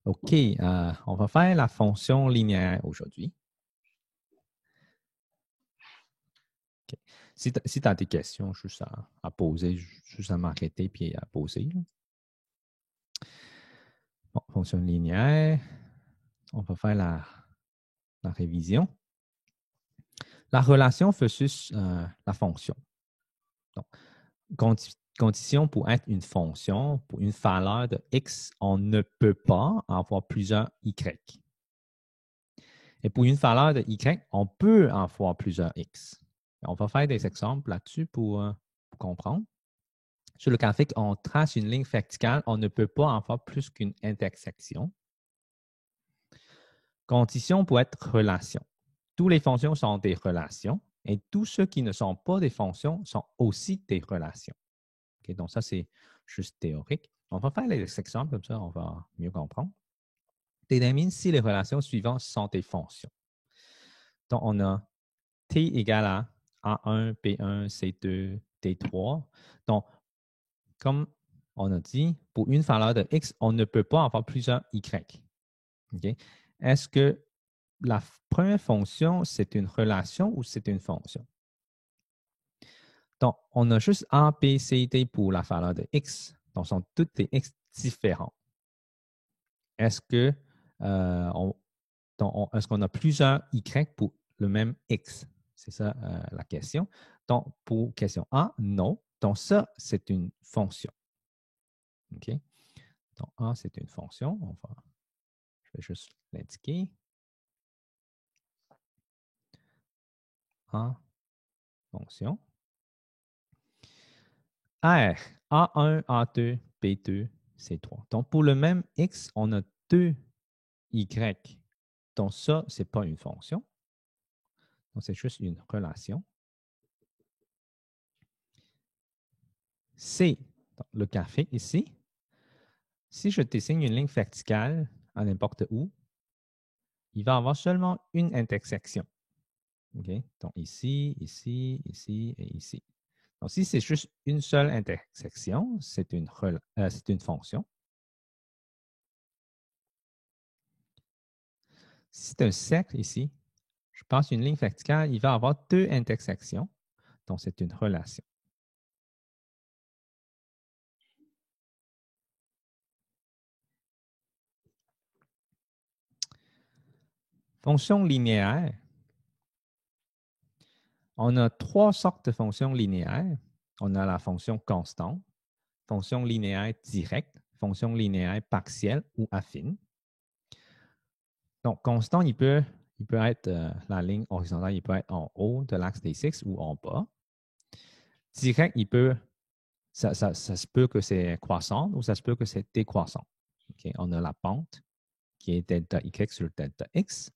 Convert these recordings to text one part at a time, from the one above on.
OK, on va faire la fonction linéaire aujourd'hui. OK. Si tu as des questions, juste à poser, juste à m'arrêter puis à poser. Bon, fonction linéaire, on va faire la révision. La relation versus la fonction. Donc, condition pour être une fonction, pour une valeur de x, on ne peut pas avoir plusieurs y. Et pour une valeur de y, on peut avoir plusieurs x. On va faire des exemples là-dessus pour comprendre. Sur le graphique, on trace une ligne verticale. On ne peut pas avoir plus qu'une intersection. Condition pour être relation. Toutes les fonctions sont des relations et tous ceux qui ne sont pas des fonctions sont aussi des relations. Okay, donc, ça, c'est juste théorique. On va faire les exemples, comme ça, on va mieux comprendre. Détermine si les relations suivantes sont des fonctions. Donc, on a t égale à A1, B1, C2, D3. Donc, comme on a dit, pour une valeur de x, on ne peut pas avoir plusieurs y. Okay? Est-ce que la première fonction, c'est une relation ou c'est une fonction? Donc, on a juste A, B, C, D pour la valeur de x. Donc, ce sont toutes des x différents. Est-ce que est-ce qu'on a plusieurs y pour le même x? C'est ça la question. Donc, pour question A, non. Donc, ça, c'est une fonction. OK? Donc, A, c'est une fonction. Je vais juste l'indiquer. A, fonction. R, A1, A2, B2, C3. Donc, pour le même x, on a deux y. Donc, ça, ce n'est pas une fonction. Donc, c'est juste une relation. C, donc, le graphique ici. Si je dessine une ligne verticale à n'importe où, il va y avoir seulement une intersection. Okay? Donc, ici, ici, ici et ici. Donc, si c'est juste une seule intersection, c'est une fonction. Si c'est un cercle ici, je passe une ligne verticale, il va y avoir deux intersections. Donc, c'est une relation. Fonction linéaire. On a trois sortes de fonctions linéaires. On a la fonction constante, fonction linéaire directe, fonction linéaire partielle ou affine. Donc, constant, il peut être la ligne horizontale, il peut être en haut de l'axe des X ou en bas. Direct, ça se peut que c'est croissant ou ça se peut que c'est décroissant. Okay? On a la pente qui est delta Y sur delta X.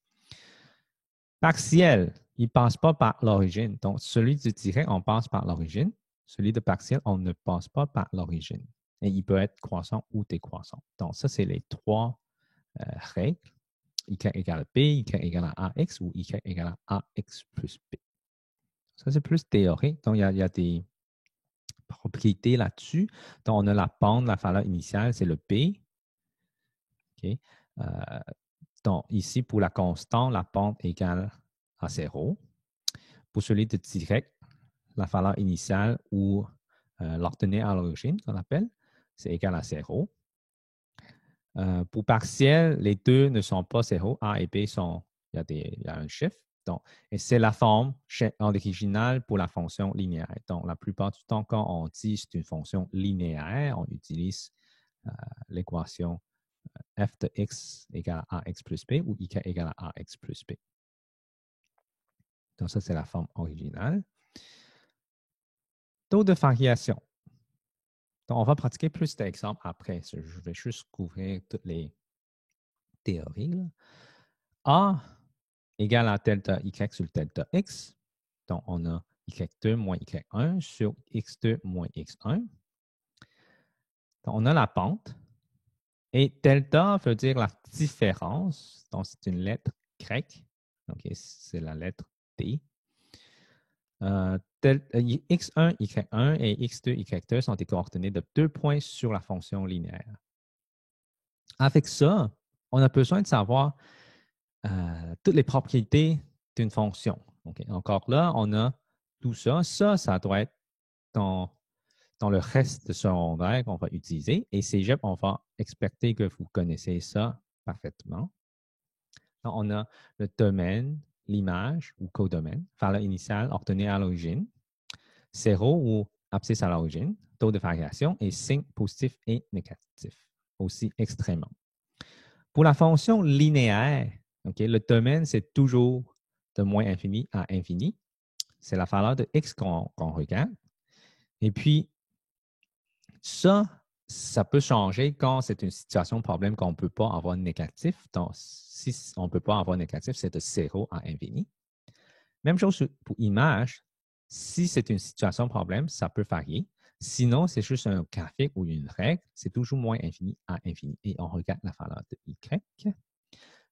Partiel, il ne passe pas par l'origine. Donc, celui de direct, on passe par l'origine. Celui de partiel, on ne passe pas par l'origine. Et il peut être croissant ou décroissant. Donc, ça, c'est les trois règles. Y égale B, Y égale à AX ou Y égale à AX plus B. Ça, c'est plus théorique. Donc, il y a des propriétés là-dessus. Donc, on a la pente, la valeur initiale, c'est le B. Okay. Donc, ici, pour la constante, la pente égale à 0. Pour celui de direct, la valeur initiale ou l'ordonnée à l'origine, qu'on appelle, c'est égal à 0. Pour partiel, les deux ne sont pas 0. A et B il y a un chiffre. Donc, et c'est la forme originale pour la fonction linéaire. Donc, la plupart du temps, quand on dit c'est une fonction linéaire, on utilise l'équation f de x égale à ax plus b ou y égale à ax plus b. Donc, ça, c'est la forme originale. Taux de variation. Donc, on va pratiquer plus d'exemples après. Je vais juste couvrir toutes les théories. Là. A égale à delta y sur delta x. Donc, on a y2 moins y1 sur x2 moins x1. Donc, on a la pente. Et delta veut dire la différence. Donc, c'est une lettre grecque. Donc, c'est la lettre D. x1, y1 et x2, y2 sont des coordonnées de 2 points sur la fonction linéaire. Avec ça, on a besoin de savoir toutes les propriétés d'une fonction. Okay. Encore là, on a tout ça. Ça doit être dans le reste de secondaire qu'on va utiliser. Et Cégep, on va expecter que vous connaissez ça parfaitement. Donc, on a le domaine, l'image ou codomaine, valeur initiale obtenue à l'origine, zéro ou abscisse à l'origine, taux de variation et signe positif et négatif, aussi extrêmement. Pour la fonction linéaire, okay, le domaine, c'est toujours de moins infini à infini. C'est la valeur de x qu'on regarde. Et puis, ça peut changer quand c'est une situation de problème qu'on ne peut pas avoir négatif. Donc, si on ne peut pas avoir négatif, c'est de 0 à infini. Même chose pour image. Si c'est une situation de problème, ça peut varier. Sinon, c'est juste un graphique ou une règle. C'est toujours moins infini à infini. Et on regarde la valeur de y.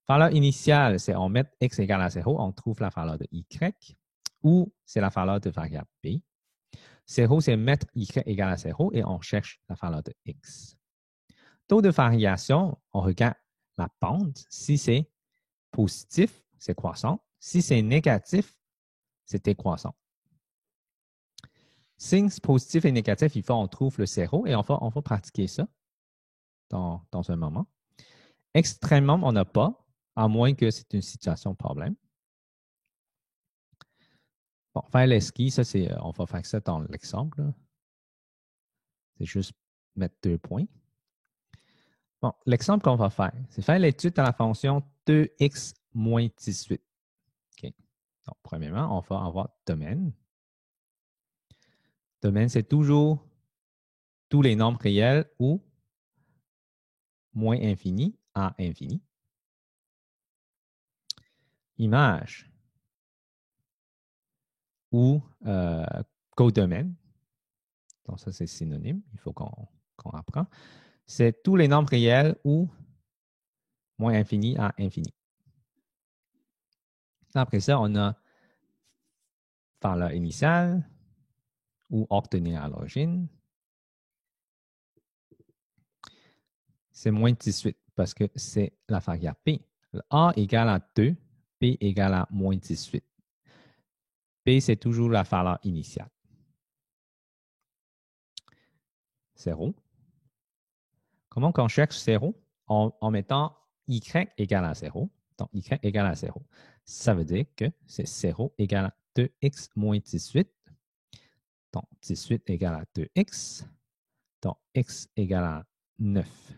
Valeur initiale, c'est on met x égale à 0, on trouve la valeur de y. Ou c'est la valeur de variable b. 0, c'est mettre y égale à 0 et on cherche la valeur de x. Taux de variation, on regarde la pente. Si c'est positif, c'est croissant. Si c'est négatif, c'est décroissant. Signes positifs et négatifs, il faut qu'on trouve le 0 et on va pratiquer ça dans un moment. Extrêmement, on n'a pas, à moins que c'est une situation de problème. Bon, faire l'esquisse, ça, c'est, on va faire ça dans l'exemple. C'est juste mettre 2 points. Bon, l'exemple qu'on va faire, c'est faire l'étude de la fonction 2x moins 18. Okay. Donc, premièrement, on va avoir domaine. Domaine, c'est toujours tous les nombres réels ou moins infini à infini. Image ou codomaine. Donc, ça, c'est synonyme. Il faut qu'on apprend. C'est tous les nombres réels ou moins infini à infini. Après ça, on a valeur initiale ou obtenue à l'origine. C'est moins 18 parce que c'est la variable P. A égale à 2, P égale à moins 18. P, c'est toujours la valeur initiale. 0. Comment qu'on cherche 0? En mettant y égale à 0. Donc, y égale à 0. Ça veut dire que c'est 0 égale à 2x moins 18. Donc, 18 égale à 2x. Donc, x égale à 9.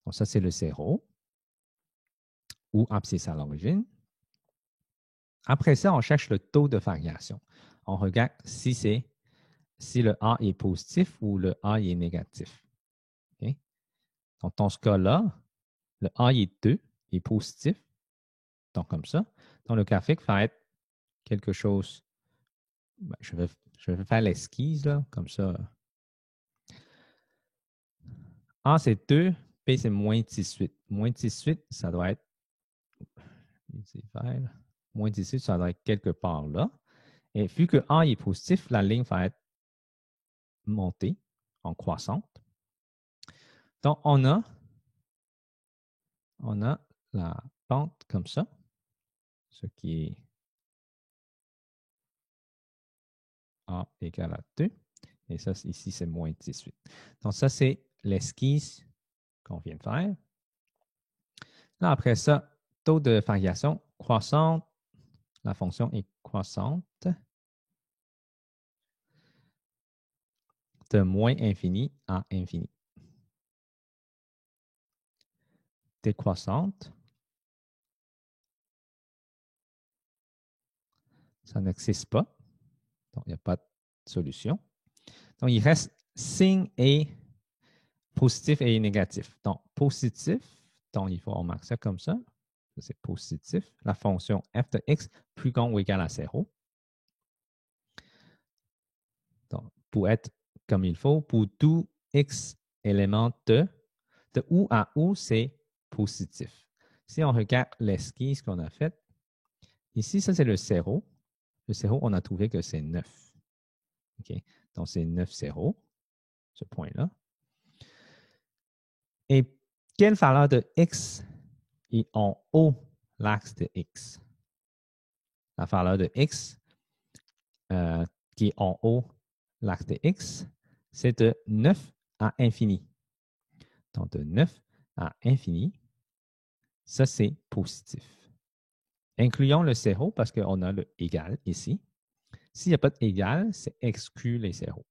Donc, ça, c'est le 0 ou abscisse à l'origine. Après ça, on cherche le taux de variation. On regarde si le A est positif ou le A est négatif. Okay? Donc, dans ce cas-là, le A est 2, est positif. Donc, comme ça. Donc, le graphique va être quelque chose. Ben, je vais faire l'esquisse, là, comme ça. A, c'est 2, P, c'est moins 18. Moins 18, ça doit être. Moins 18, ça doit être quelque part là. Et vu que A est positif, la ligne va être montée en croissante. Donc, on a la pente comme ça, ce qui est A égale à 2. Et ça, ici, c'est moins 18. Donc, ça, c'est l'esquisse qu'on vient de faire. Là, après ça, taux de variation croissante. La fonction est croissante de moins infini à infini. Décroissante. Ça n'existe pas. Donc, il n'y a pas de solution. Donc, il reste signe et positif et négatif. Donc, positif, donc il faut remarquer ça comme ça. C'est positif. La fonction f de x plus grand ou égal à 0. Donc, pour être comme il faut, pour tout x élément de où à où, c'est positif. Si on regarde l'esquisse qu'on a faite, ici, ça c'est le 0. Le 0, on a trouvé que c'est 9. Okay? Donc, c'est 9, 0, ce point-là. Et quelle valeur de x est en haut l'axe de x? La valeur de x qui est en haut l'axe de x, c'est de 9 à infini. Donc, de 9 à infini, ça, c'est positif. Incluons le 0 parce qu'on a le égal ici. S'il n'y a pas d'égal, c'est exclu les zéros.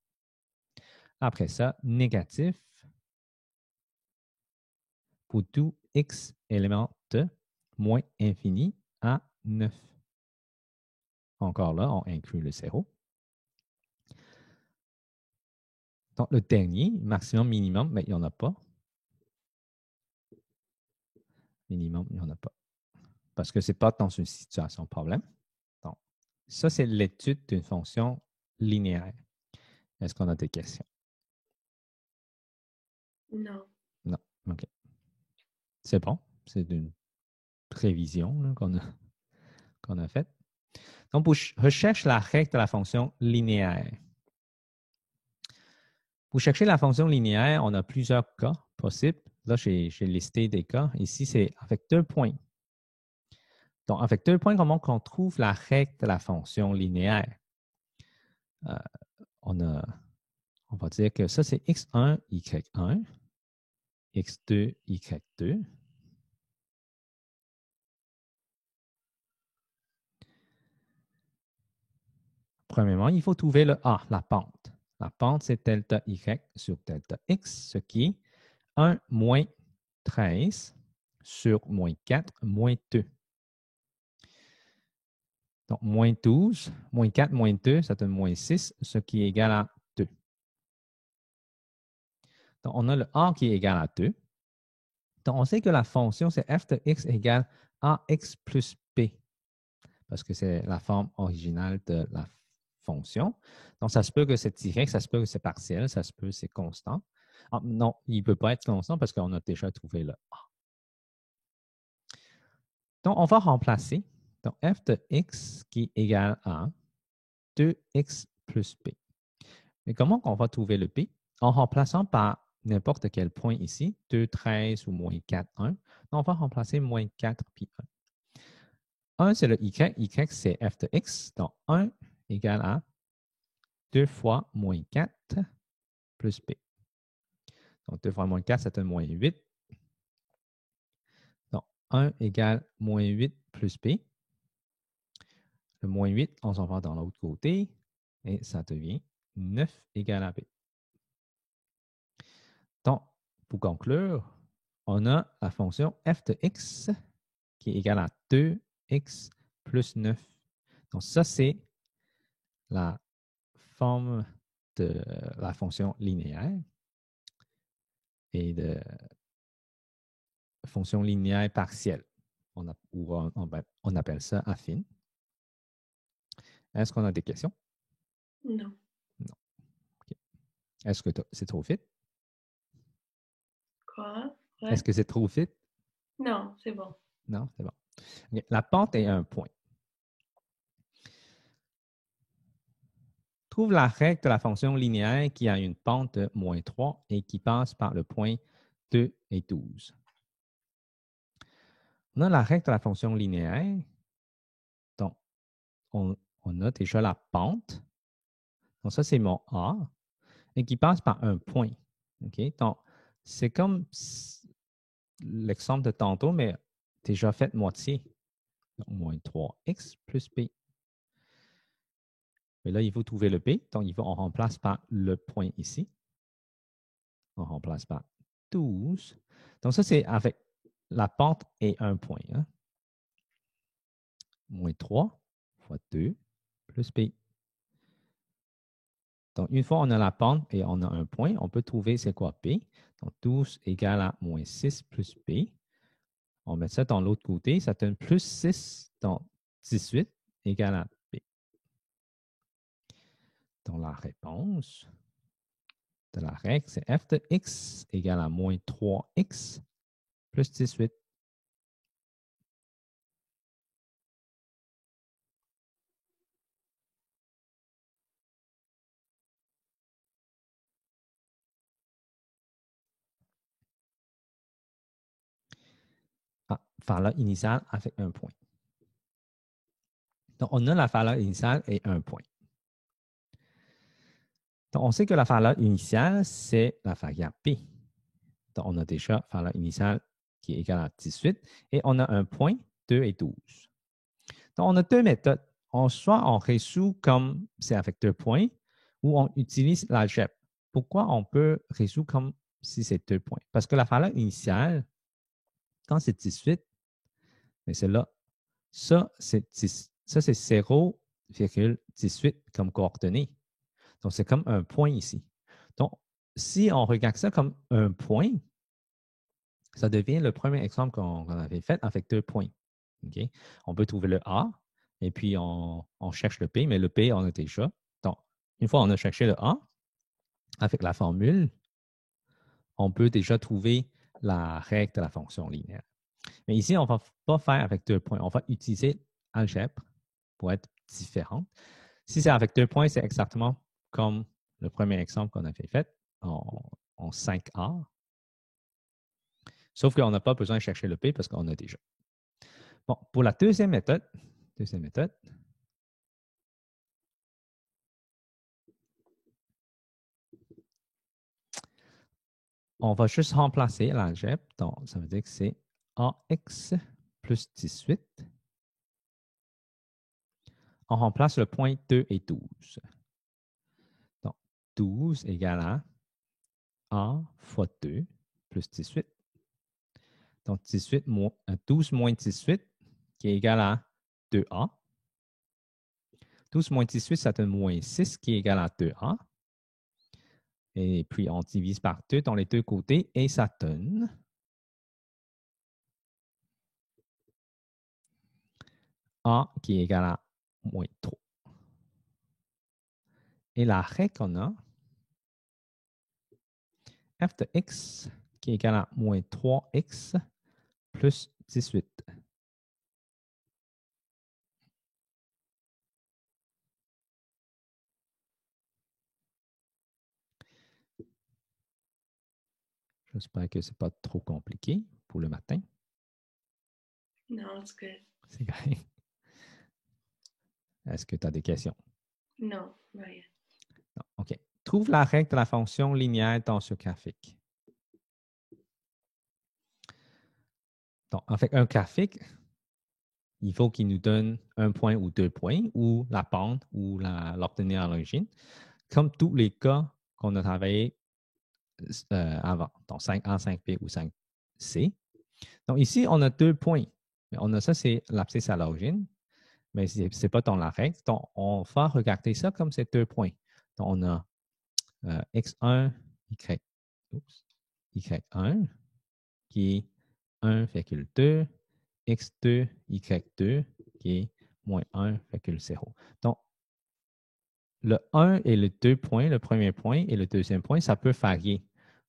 Après ça, négatif pour tout x élément de moins infini à 9. Encore là, on inclut le 0. Donc, le dernier, maximum, minimum, mais il n'y en a pas. Minimum, il n'y en a pas. Parce que ce n'est pas dans une situation problème. Donc, ça, c'est l'étude d'une fonction linéaire. Est-ce qu'on a des questions? Non. Non. OK. C'est bon. C'est une prévision qu'on a faite. Donc, pour recherche la règle de la fonction linéaire. Pour chercher la fonction linéaire, on a plusieurs cas possibles. Là, j'ai listé des cas. Ici, c'est avec 2 points. Donc, avec 2 points, comment on trouve la règle de la fonction linéaire? On va dire que ça, c'est x1, y1, x2, y2. Premièrement, il faut trouver le A, la pente. La pente, c'est delta y sur delta x, ce qui est 1 moins 13 sur moins 4 moins 2. Donc, moins 12, moins 4, moins 2, ça donne moins 6, ce qui est égal à 2. Donc, on a le A qui est égal à 2. Donc, on sait que la fonction, c'est f de x égale ax plus b, parce que c'est la forme originale de la fonction. Donc, ça se peut que c'est direct, ça se peut que c'est partiel, ça se peut que c'est constant. Ah, non, il ne peut pas être constant parce qu'on a déjà trouvé le A. Donc, on va remplacer. Donc, f de x qui est égal à 2x plus b. Mais comment on va trouver le b? En remplaçant par n'importe quel point ici, 2, 13 ou moins 4, 1. On va remplacer moins 4 puis 1. 1, c'est le y. Y, c'est f de x. Donc, 1 égale à 2 fois moins 4 plus b. Donc, 2 fois moins 4, ça donne moins 8. Donc, 1 égale moins 8 plus b. Le moins 8, on s'en va dans l'autre côté et ça devient 9 égale à b. Donc, pour conclure, on a la fonction f de x qui est égale à 2x plus 9. Donc, ça, c'est la forme de la fonction linéaire et de fonction linéaire partielle. On appelle ça affine. Est-ce qu'on a des questions? Non. Non. Okay. Est-ce que c'est trop vite? Quoi? Ouais. Est-ce que c'est trop vite? Non, c'est bon. Non, c'est bon. Okay. La pente est un point. Trouve la règle de la fonction linéaire qui a une pente de moins 3 et qui passe par le point 2 et 12. On a la règle de la fonction linéaire. Donc, on a déjà la pente. Donc, ça, c'est mon A. Et qui passe par un point. OK? Donc, c'est comme l'exemple de tantôt, mais déjà fait moitié. Donc, moins 3x plus b. Et là, il faut trouver le b. Donc, on remplace par le point ici. On remplace par 12. Donc, ça, c'est avec la pente et un point. Hein? Moins 3 fois 2 plus b. Donc, une fois on a la pente et on a un point, on peut trouver c'est quoi b. Donc, 12 égale à moins 6 plus b. On met ça dans l'autre côté, ça donne plus 6, donc 18 égale à b. Donc, la réponse de la règle, c'est f de x égale à moins 3x plus 18. valeur initiale avec un point. Donc, on a la valeur initiale et un point. Donc, on sait que la valeur initiale, c'est la variable P. Donc, on a déjà la valeur initiale qui est égale à 18 et on a un point, 2 et 12. Donc, on a deux méthodes. Soit on résout comme c'est avec 2 points ou on utilise l'algèbre. Pourquoi on peut résoudre comme si c'est 2 points? Parce que la valeur initiale, quand c'est 18, mais c'est là, ça, c'est 0,18 comme coordonnée. Donc, c'est comme un point ici. Donc, si on regarde ça comme un point, ça devient le premier exemple qu'on avait fait avec 2 points. Okay? On peut trouver le A, et puis on cherche le P, mais le P, on a déjà. Donc, une fois on a cherché le A, avec la formule, on peut déjà trouver la règle de la fonction linéaire. Mais ici, on ne va pas faire avec 2 points. On va utiliser algèbre pour être différent. Si c'est avec 2 points, c'est exactement comme le premier exemple qu'on avait fait en 5A. Sauf qu'on n'a pas besoin de chercher le P parce qu'on a déjà. Bon, pour la deuxième méthode, on va juste remplacer l'algèbre. Donc, ça veut dire que c'est AX plus 18. On remplace le point 2 et 12. Donc, 12 égale à A fois 2 plus 18. Donc, 12 moins 18 qui est égal à 2A. 12 moins 18, ça donne moins 6 qui est égal à 2A. Et puis, on divise par 2 dans les deux côtés et ça donne A qui est égal à moins 3. Et la règle qu'on a, f de x qui est égal à moins 3x plus 18. J'espère que ce n'est pas trop compliqué pour le matin. No, it's good. C'est correct. Est-ce que tu as des questions? No, not yet. Non. OK. Trouve la règle de la fonction linéaire dans ce graphique. Donc, avec un graphique, il faut qu'il nous donne un point ou 2 points, ou la pente, ou l'ordonnée à l'origine, comme tous les cas qu'on a travaillé avant, donc 5A, 5B ou 5C. Donc, ici, on a 2 points. Mais on a ça, c'est l'abscisse à l'origine, mais ce n'est pas dans la règle. Donc, on va regarder ça comme ces 2 points. Donc, on a x1, y1 qui est 1,2, x2, y2 qui est moins 1,0. Donc, le 1 et le 2 points, le premier point et le deuxième point, ça peut varier.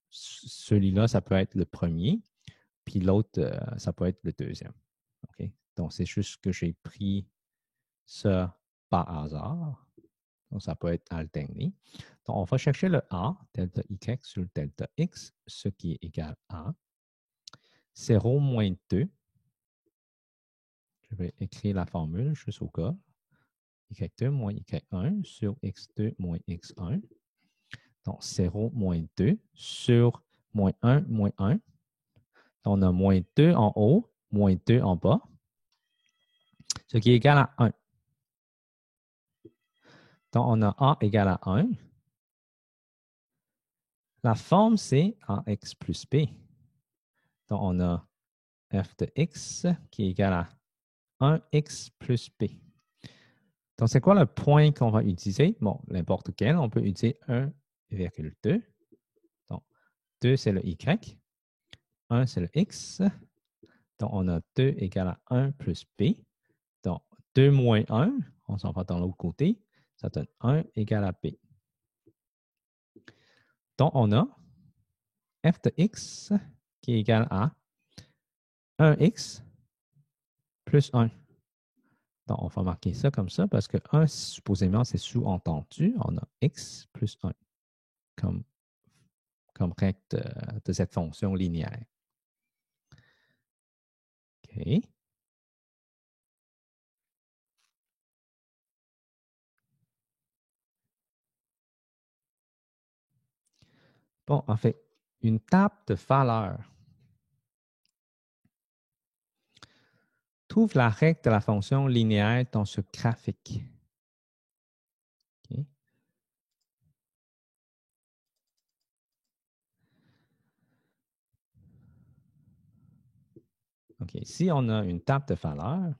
Celui-là, ça peut être le premier, puis l'autre, ça peut être le deuxième. Okay? Donc, c'est juste que j'ai pris ça par hasard. Donc, ça peut être alterné. Donc, on va chercher le A, delta y sur delta x, ce qui est égal à 0 moins 2. Je vais écrire la formule juste au cas. y2 moins y1 sur x2 moins x1. Donc, 0 moins 2 sur moins 1 moins 1. Donc, on a moins 2 en haut, moins 2 en bas, ce qui est égal à 1. Donc, on a A égale à 1. La forme, c'est AX plus B. Donc, on a f de x qui est égal à 1x plus b. Donc, c'est quoi le point qu'on va utiliser? Bon, n'importe quel, on peut utiliser 1,2. Donc, 2, c'est le y. 1, c'est le x. Donc, on a 2 égale à 1 plus b. Donc, 2 moins 1, on s'en va dans l'autre côté, ça donne 1 égale à b. Donc, on a f de x qui est égal à 1x plus 1. Donc, on va marquer ça comme ça parce que 1, supposément, c'est sous-entendu. On a x plus 1 comme règle de cette fonction linéaire. OK. OK. Bon, en fait, une table de valeurs. Trouve la règle de la fonction linéaire dans ce graphique. OK. OK. Si on a une table de valeurs,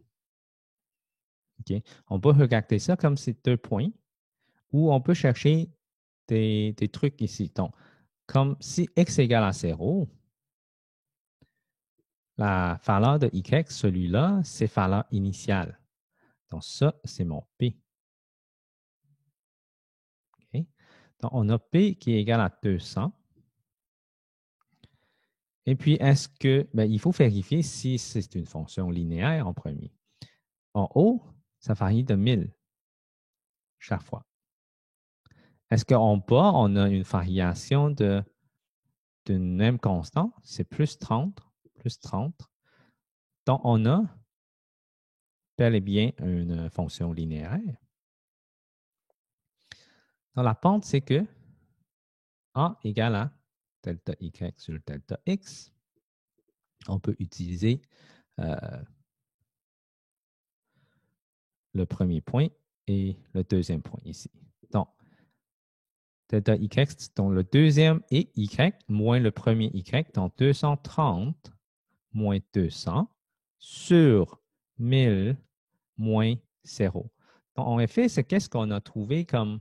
OK, on peut regarder ça comme ces 2 points, ou on peut chercher des trucs ici. Donc, comme si x égale à 0, la valeur de y, celui-là, c'est valeur initiale. Donc, ça, c'est mon P. OK. Donc, on a P qui est égal à 200. Et puis, est-ce que, ben, il faut vérifier si c'est une fonction linéaire en premier. En haut, ça varie de 1000 chaque fois. Est-ce qu'en bas, on a une variation d'une même constante? C'est plus 30, plus 30. Donc, on a bel et bien une fonction linéaire. Dans la pente, c'est que A égale à delta Y sur delta X. On peut utiliser le premier point et le deuxième point ici. Donc, delta Y, donc le deuxième est Y moins le premier Y, donc 230 moins 200 sur 1000 moins 0. Donc, en effet, c'est qu'est-ce qu'on a trouvé comme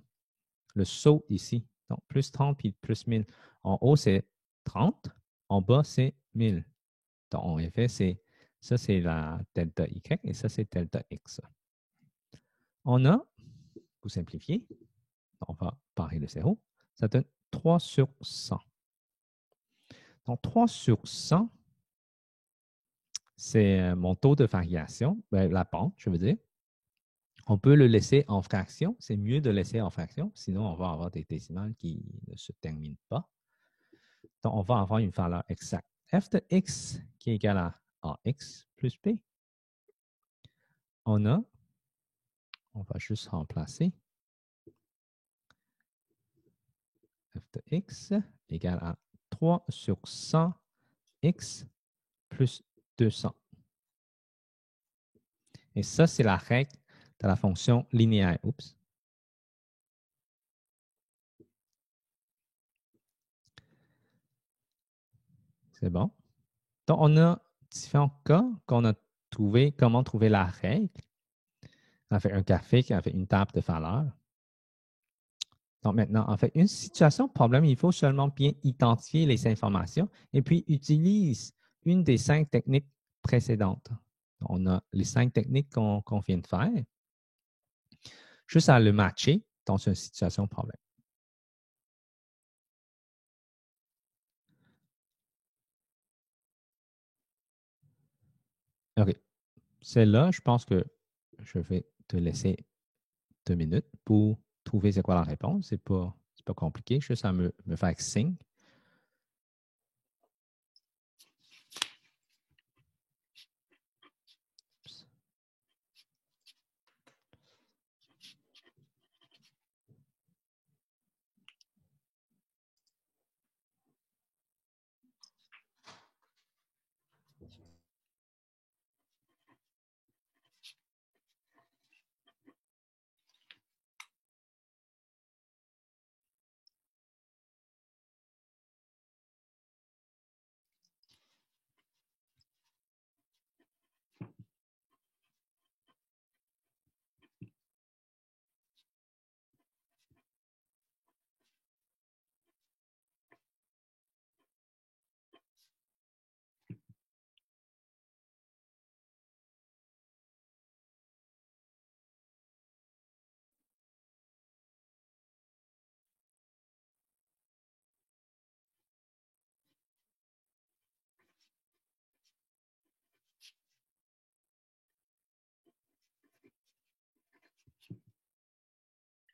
le saut ici. Donc, plus 30 puis plus 1000. En haut, c'est 30. En bas, c'est 1000. Donc, en effet, ça, c'est la delta Y et ça, c'est delta X. On a, pour simplifier, on va parer le 0, ça donne 3 sur 100. Donc, 3 sur 100, c'est mon taux de variation, la pente, je veux dire. On peut le laisser en fraction. C'est mieux de laisser en fraction, sinon on va avoir des décimales qui ne se terminent pas. Donc, on va avoir une valeur exacte. F de x qui est égal à AX plus B. On va juste remplacer f de x égale à 3 sur 100 x plus 200. Et ça, c'est la règle de la fonction linéaire. Oups. C'est bon. Donc, on a différents cas qu'on a trouvé, comment trouver la règle. On a fait un graphique, on a fait une table de valeurs. Donc maintenant, en fait, une situation de problème, il faut seulement bien identifier les informations et puis utilise une des 5 techniques précédentes. On a les 5 techniques qu'on vient de faire. Juste à le matcher dans une situation de problème. OK. Celle-là, je pense que je vais te laisser 2 minutes pour trouver c'est quoi la réponse. C'est pas compliqué, juste à me faire signe.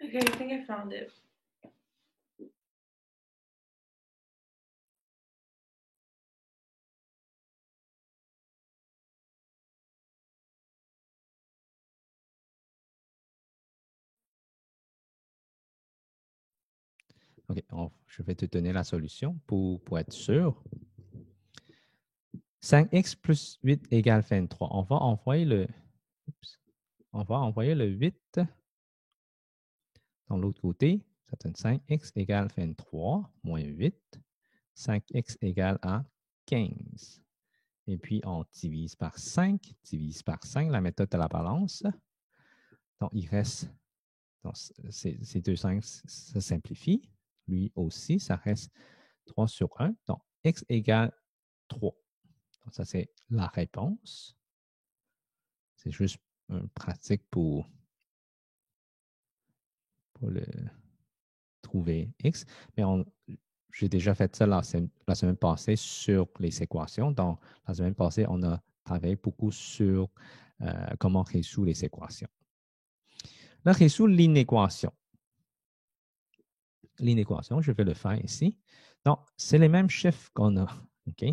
Okay, I think I found it. OK, je vais te donner la solution pour être sûr. 5x plus 8 égale 23. On va envoyer le 8 dans l'autre côté. Ça donne 5x égale 23 moins 8. 5x égale à 15. Et puis, on divise par 5. Divise par 5, la méthode de la balance. Donc, il reste, donc, ces deux 5 se simplifient. Lui aussi, ça reste 3 sur 1. Donc, x égale 3. Donc, ça, c'est la réponse. C'est juste une pratique pour le trouver x. Mais j'ai déjà fait ça la semaine passée sur les équations. Donc, la semaine passée, on a travaillé beaucoup sur comment résoudre les équations. Là, résoudre l'inéquation. L'inéquation, je vais le faire ici. Donc, c'est les mêmes chiffres qu'on a. OK?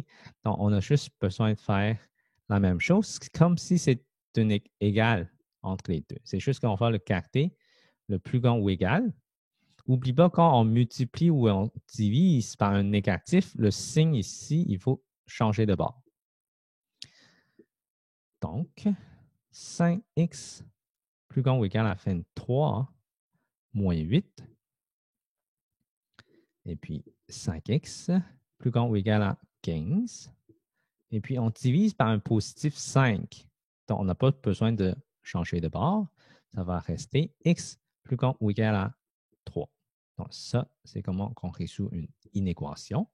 Donc, on a juste besoin de faire la même chose, comme si c'est une égale entre les deux. C'est juste qu'on va le caractère le plus grand ou égal. N'oublie pas, quand on multiplie ou on divise par un négatif, le signe ici, il faut changer de bord. Donc, 5x plus grand ou égal à la fin de 3 moins 8. Et puis 5x plus grand ou égal à 15. Et puis, on divise par un positif 5. Donc, on n'a pas besoin de changer de bord. Ça va rester x plus grand ou égal à 3. Donc, ça, c'est comment on résout une inéquation.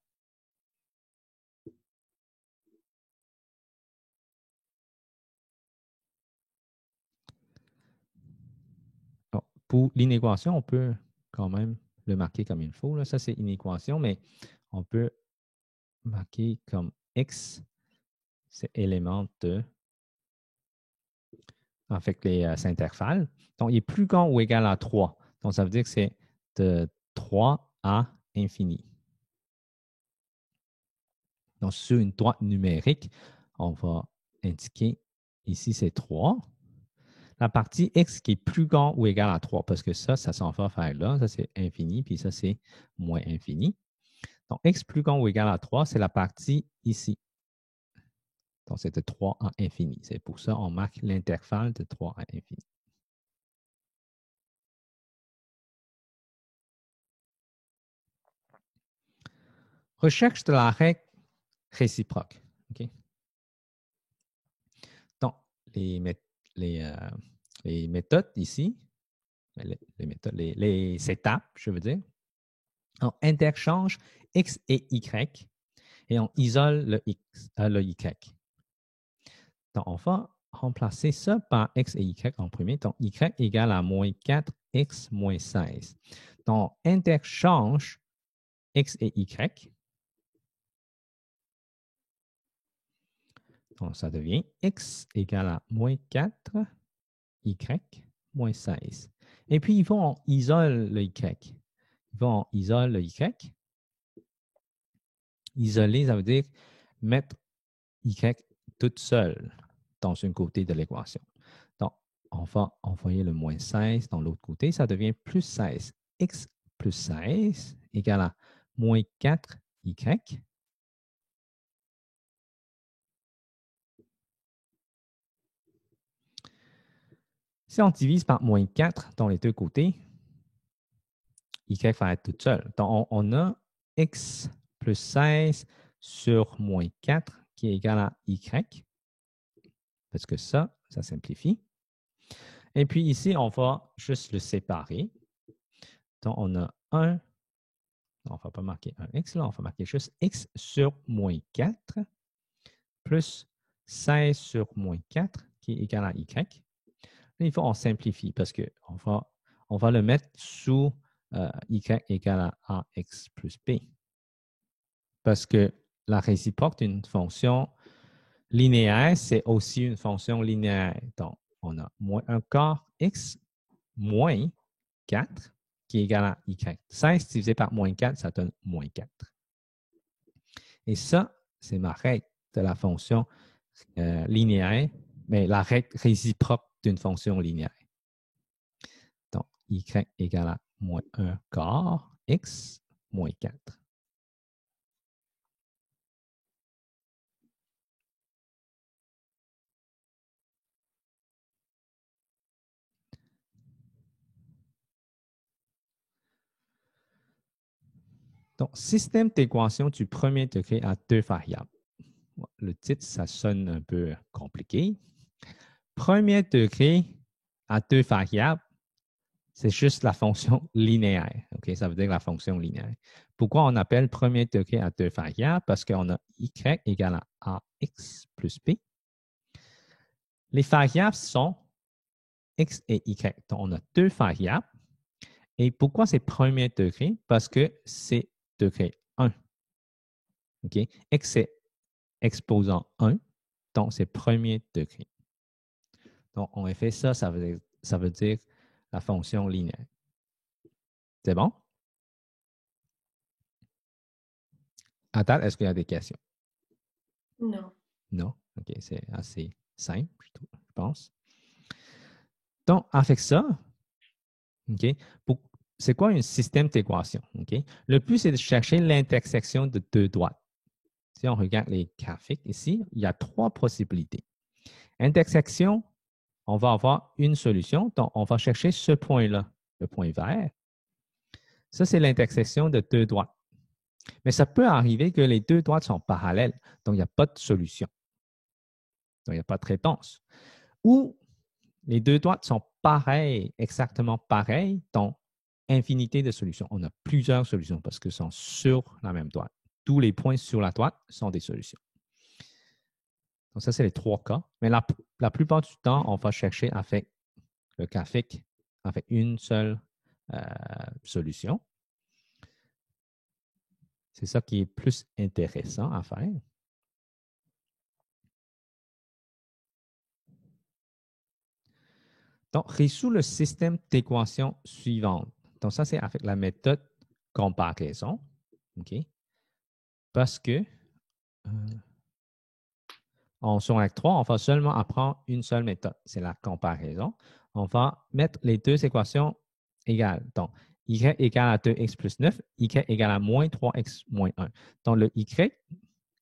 Donc, pour l'inéquation, on peut quand même le marquer comme il faut. Là. Ça, c'est inéquation, mais on peut marquer comme x, c'est élément de, en fait, les intervalles. Donc, il est plus grand ou égal à 3. Donc, ça veut dire que c'est de 3 à infini. Donc, sur une droite numérique, on va indiquer ici, c'est 3. La partie x qui est plus grand ou égal à 3, parce que ça s'en va faire là. Ça, c'est infini, puis ça, c'est moins infini. Donc, x plus grand ou égal à 3, c'est la partie ici. Donc, c'est de 3 à infini. C'est pour ça qu'on marque l'intervalle de 3 à infini. Recherche de la règle réciproque. Okay? Donc, les méthodes ici, les étapes, je veux dire, on interchange x et y et on isole le y. Donc, on va remplacer ça par x et y en premier. Donc, y égale à moins 4x moins 16. Donc, interchange x et y. Donc, ça devient x égale à moins 4, y moins 16. Et puis, ils vont isoler le y. Ils vont isoler le y. Isoler, ça veut dire mettre y toute seule dans un côté de l'équation. Donc, on va envoyer le moins 16 dans l'autre côté. Ça devient plus 16. X plus 16 égale à moins 4y. Si on divise par moins 4 dans les deux côtés, y va être toute seule. Donc, on a x plus 16 sur moins 4 qui est égal à y. Parce que ça simplifie. Et puis ici, on va juste le séparer. Donc, on a 1. On ne va pas marquer un x là, on va marquer juste x sur moins 4 plus 16 sur moins 4 qui est égal à y. Là, il faut en simplifier parce qu'on va le mettre sous y égale à ax plus b. Parce que la réciproque d'une fonction linéaire, c'est aussi une fonction linéaire. Donc, on a moins 1 quart x moins 4 qui est égal à y. 16 divisé par moins 4, ça donne moins 4. Et ça, c'est ma règle de la fonction linéaire, mais la règle réciproque d'une fonction linéaire. Donc, y égale à moins 1 quart x moins 4. Donc, système d'équation du premier degré à deux variables. Le titre, ça sonne un peu compliqué. Premier degré à deux variables, c'est juste la fonction linéaire. Okay? Ça veut dire la fonction linéaire. Pourquoi on appelle premier degré à deux variables? Parce qu'on a y égale à ax plus b. Les variables sont x et y. Donc, on a deux variables. Et pourquoi c'est premier degré? Parce que c'est degré 1. Okay? X, c'est exposant 1. Donc, c'est premier degré. Donc, on a fait ça, ça veut dire la fonction linéaire. C'est bon? À date, est-ce qu'il y a des questions? Non. Non? OK, c'est assez simple, je pense. Donc, avec ça, OK, c'est quoi un système d'équation? OK? Le but, c'est de chercher l'intersection de deux droites. Si on regarde les graphiques ici, il y a trois possibilités. Intersection, on va avoir une solution. Donc, on va chercher ce point-là, le point vert. Ça, c'est l'intersection de deux droites. Mais ça peut arriver que les deux droites sont parallèles, donc il n'y a pas de solution. Donc, il n'y a pas de réponse. Ou les deux droites sont pareilles, exactement pareilles, donc infinité de solutions. On a plusieurs solutions parce qu'elles sont sur la même droite. Tous les points sur la droite sont des solutions. Donc, ça, c'est les trois cas. Mais la plupart du temps, on va chercher avec le graphique avec une seule solution. C'est ça qui est plus intéressant à faire. Donc, résout le système d'équations suivante. Donc, ça, c'est avec la méthode comparaison. OK? Parce que en secondaire 3, on va seulement apprendre une seule méthode. C'est la comparaison. On va mettre les deux équations égales. Donc, y égale à 2x plus 9, y égale à moins 3x moins 1. Donc, le y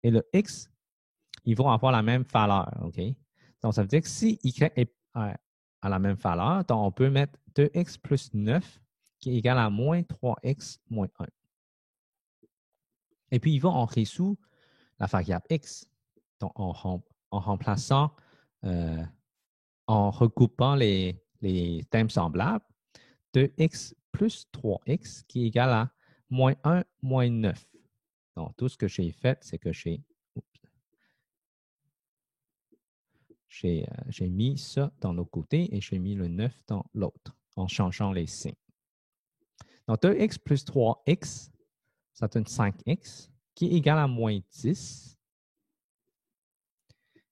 et le x, ils vont avoir la même valeur. OK? Donc, ça veut dire que si y est à la même valeur, donc on peut mettre 2x plus 9 qui est égal à moins 3x moins 1. Et puis, ils vont en résoudre la variable x. Donc, en remplaçant, en recoupant les thèmes semblables, 2x plus 3x qui est égal à moins 1 moins 9. Donc, tout ce que j'ai fait, c'est que j'ai mis ça dans l'autre côté et j'ai mis le 9 dans l'autre en changeant les signes. Donc, 2x plus 3x, ça donne 5x qui est égal à moins 10.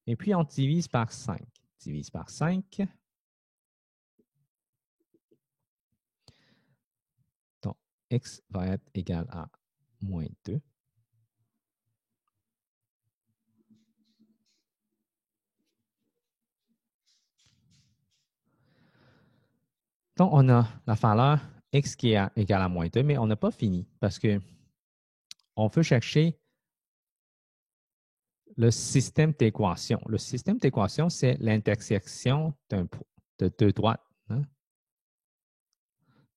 Et puis, on divise par 5. Divise par 5. Donc, x va être égal à moins 2. Donc, on a la valeur x qui est égale à moins 2, mais on n'a pas fini parce que on veut chercher le système d'équation. Le système d'équation, c'est l'intersection de deux droites. Hein?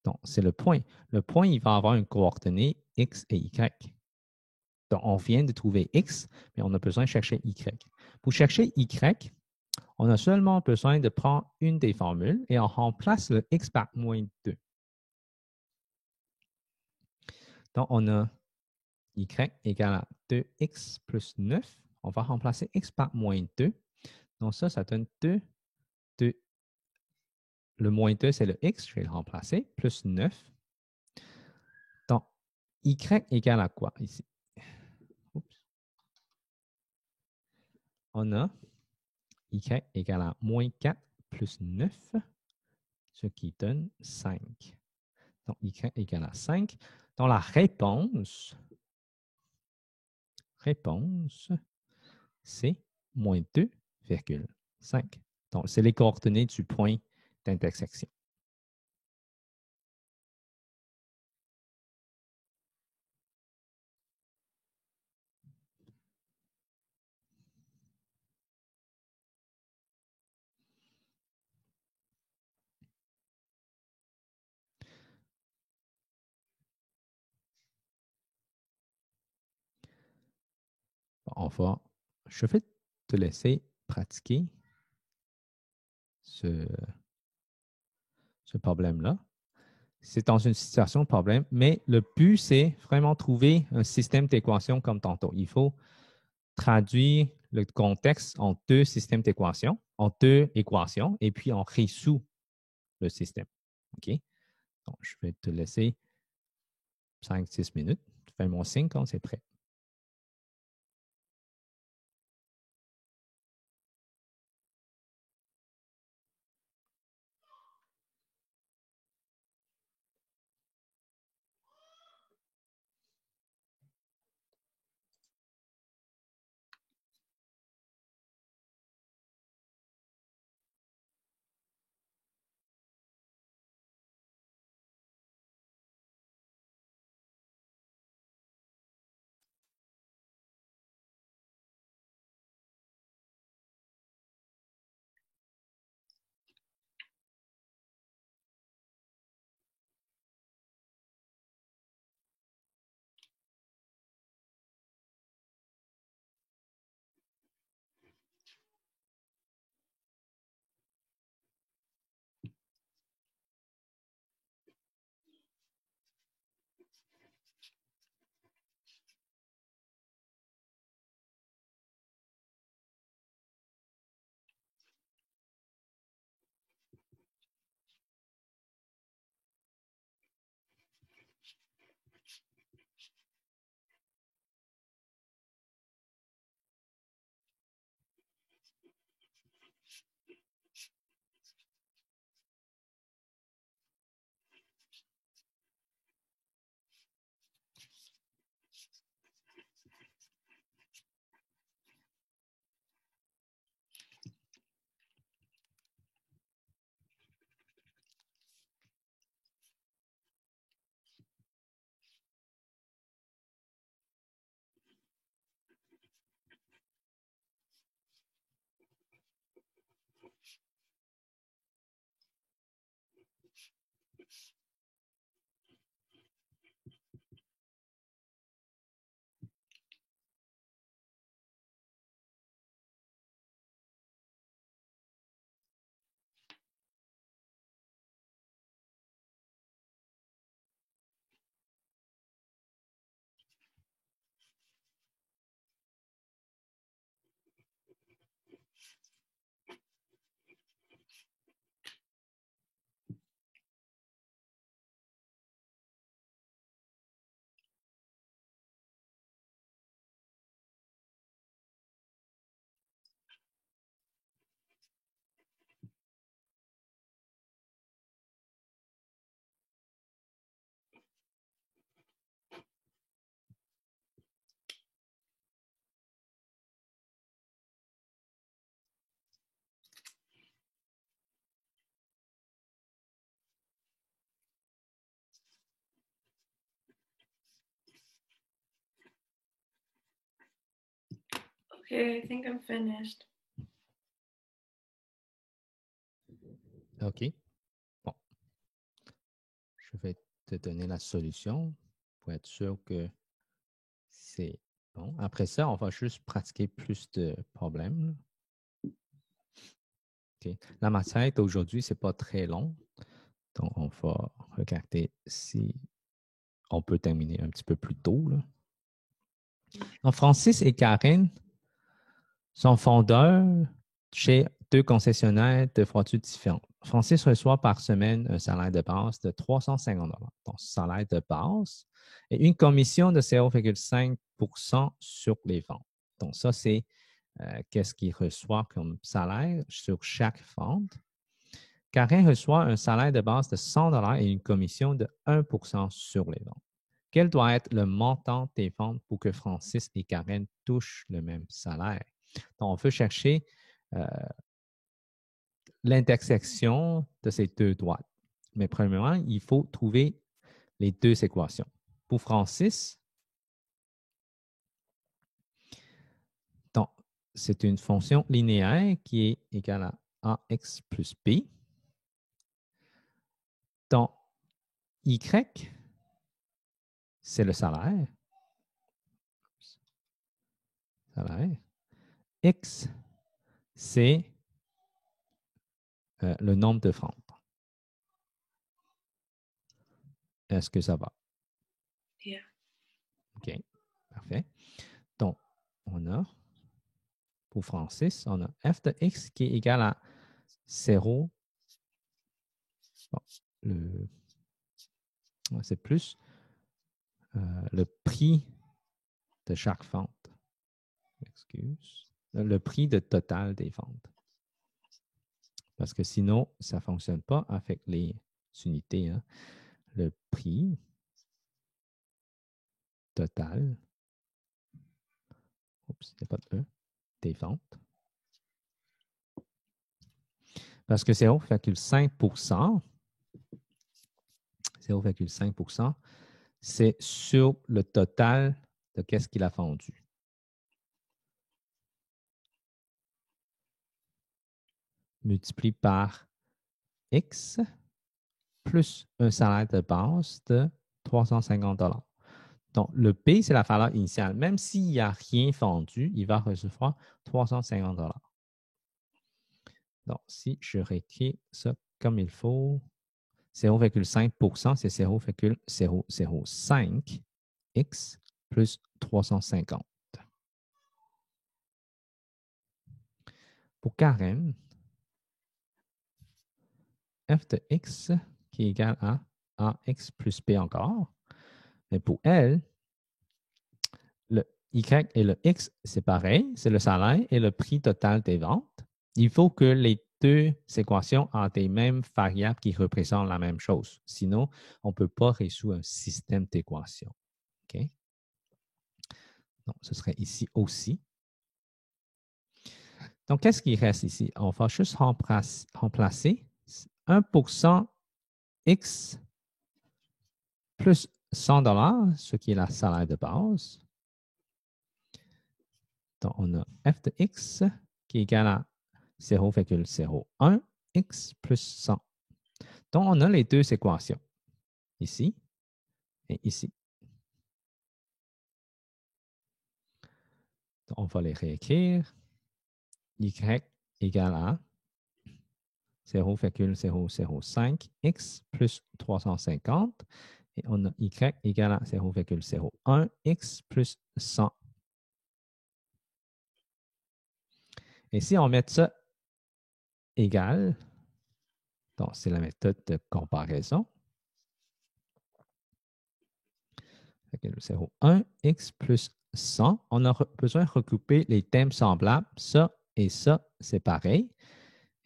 Donc, c'est le point. Le point, il va avoir une coordonnée x et y. Donc, on vient de trouver x, mais on a besoin de chercher y. Pour chercher y, on a seulement besoin de prendre une des formules et on remplace le x par moins 2. Donc, on a y égale à 2x plus 9. On va remplacer x par moins 2. Donc, ça donne 2. Le moins 2, c'est le x, je vais le remplacer, plus 9. Donc, y égale à quoi ici? Oups. On a y égale à moins 4 plus 9, ce qui donne 5. Donc, y égale à 5. Donc, la réponse, c'est moins 2,5. Donc, c'est les coordonnées du point d'intersection. je vais te laisser pratiquer ce problème-là. C'est dans une situation de problème, mais le but, c'est vraiment trouver un système d'équations comme tantôt. Il faut traduire le contexte en deux systèmes d'équations, en deux équations, et puis on résout le système. OK? Donc, je vais te laisser 5-6 minutes. Fais mon signe quand c'est prêt. Okay, I think I'm finished. OK. Bon. Je vais te donner la solution pour être sûr que c'est bon. Après ça, on va juste pratiquer plus de problèmes. OK. La matière d'aujourd'hui, ce n'est pas très long. Donc, on va regarder si on peut terminer un petit peu plus tôt. Là. Donc, Francis et Karen sont fondeurs chez deux concessionnaires de voitures différentes. Francis reçoit par semaine un salaire de base de 350 $. Donc, salaire de base et une commission de 0,5 % sur les ventes. Donc, ça, c'est qu'est-ce qu'il reçoit comme salaire sur chaque vente. Karen reçoit un salaire de base de 100 $ et une commission de 1 % sur les ventes. Quel doit être le montant des ventes pour que Francis et Karen touchent le même salaire? Donc, on veut chercher l'intersection de ces deux droites. Mais premièrement, il faut trouver les deux équations. Pour Francis, c'est une fonction linéaire qui est égale à ax plus b. Donc, y, c'est le salaire. salaire. X, c'est le nombre de ventes. Est-ce que ça va? Yeah. OK, parfait. Donc, on a, pour Francis, on a f de x qui est égal à 0. Bon, c'est plus le prix de chaque vente. Excuse. Le prix de total des ventes. Parce que sinon, ça ne fonctionne pas avec les unités. Hein. Le prix total, oups, il n'y a pas de E, des ventes. Parce que 0,5%, 0,5%, c'est sur le total de qu'est-ce qu'il a vendu. Multiplié par X plus un salaire de base de 350 $. Donc, le P, c'est la valeur initiale. Même s'il n'y a rien vendu, il va recevoir 350 $. Donc, si je réécris ça comme il faut, 0,5%, c'est 0,005 X plus 350. Pour Karen, f de x qui est égal à ax plus b encore. Mais pour elle, le y et le x, c'est pareil, c'est le salaire et le prix total des ventes. Il faut que les deux équations aient des mêmes variables qui représentent la même chose. Sinon, on ne peut pas résoudre un système d'équations. OK? Donc, ce serait ici aussi. Donc, qu'est-ce qui reste ici? On va juste remplacer 1% x plus 100 $, ce qui est la salaire de base. Donc, on a f de x qui est égal à 0,01 x plus 100. Donc, on a les deux équations, ici et ici. Donc, on va les réécrire. Y égale à 0,005 x plus 350. Et on a y égale à 0,01 x plus 100. Et si on met ça égal, donc c'est la méthode de comparaison. 0,01 x plus 100. On a besoin de regrouper les thèmes semblables. Ça et ça, c'est pareil.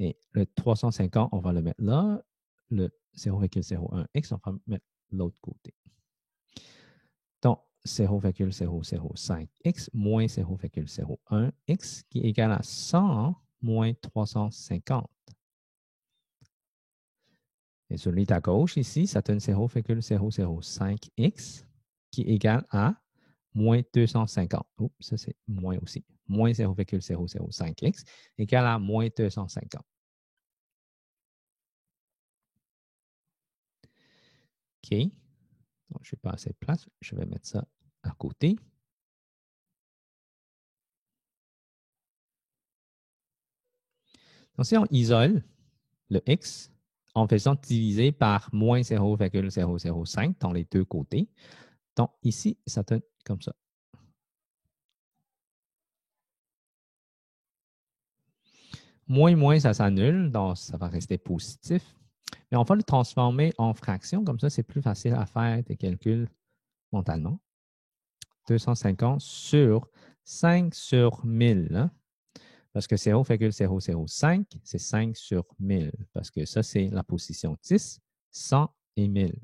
Et le 350, on va le mettre là. Le 0,01 x, on va le mettre de l'autre côté. Donc, 0,005 x moins 0,01 x qui est égal à 100 moins 350. Et celui à gauche ici, ça donne 0,005 x qui est égal à moins 250. Oups, ça c'est moins aussi. Moins 0,005 x égale à moins 250. OK. Donc, je n'ai pas assez de place. Je vais mettre ça à côté. Donc, si on isole le x en faisant diviser par moins 0,005 dans les deux côtés, donc ici, ça donne comme ça. Moins, ça s'annule, donc ça va rester positif. Mais on va le transformer en fraction, comme ça, c'est plus facile à faire des calculs mentalement. 250 sur 5 sur 1000. Hein? Parce que 0,005, c'est 5 sur 1000. Parce que ça, c'est la position 10, 100 et 1000.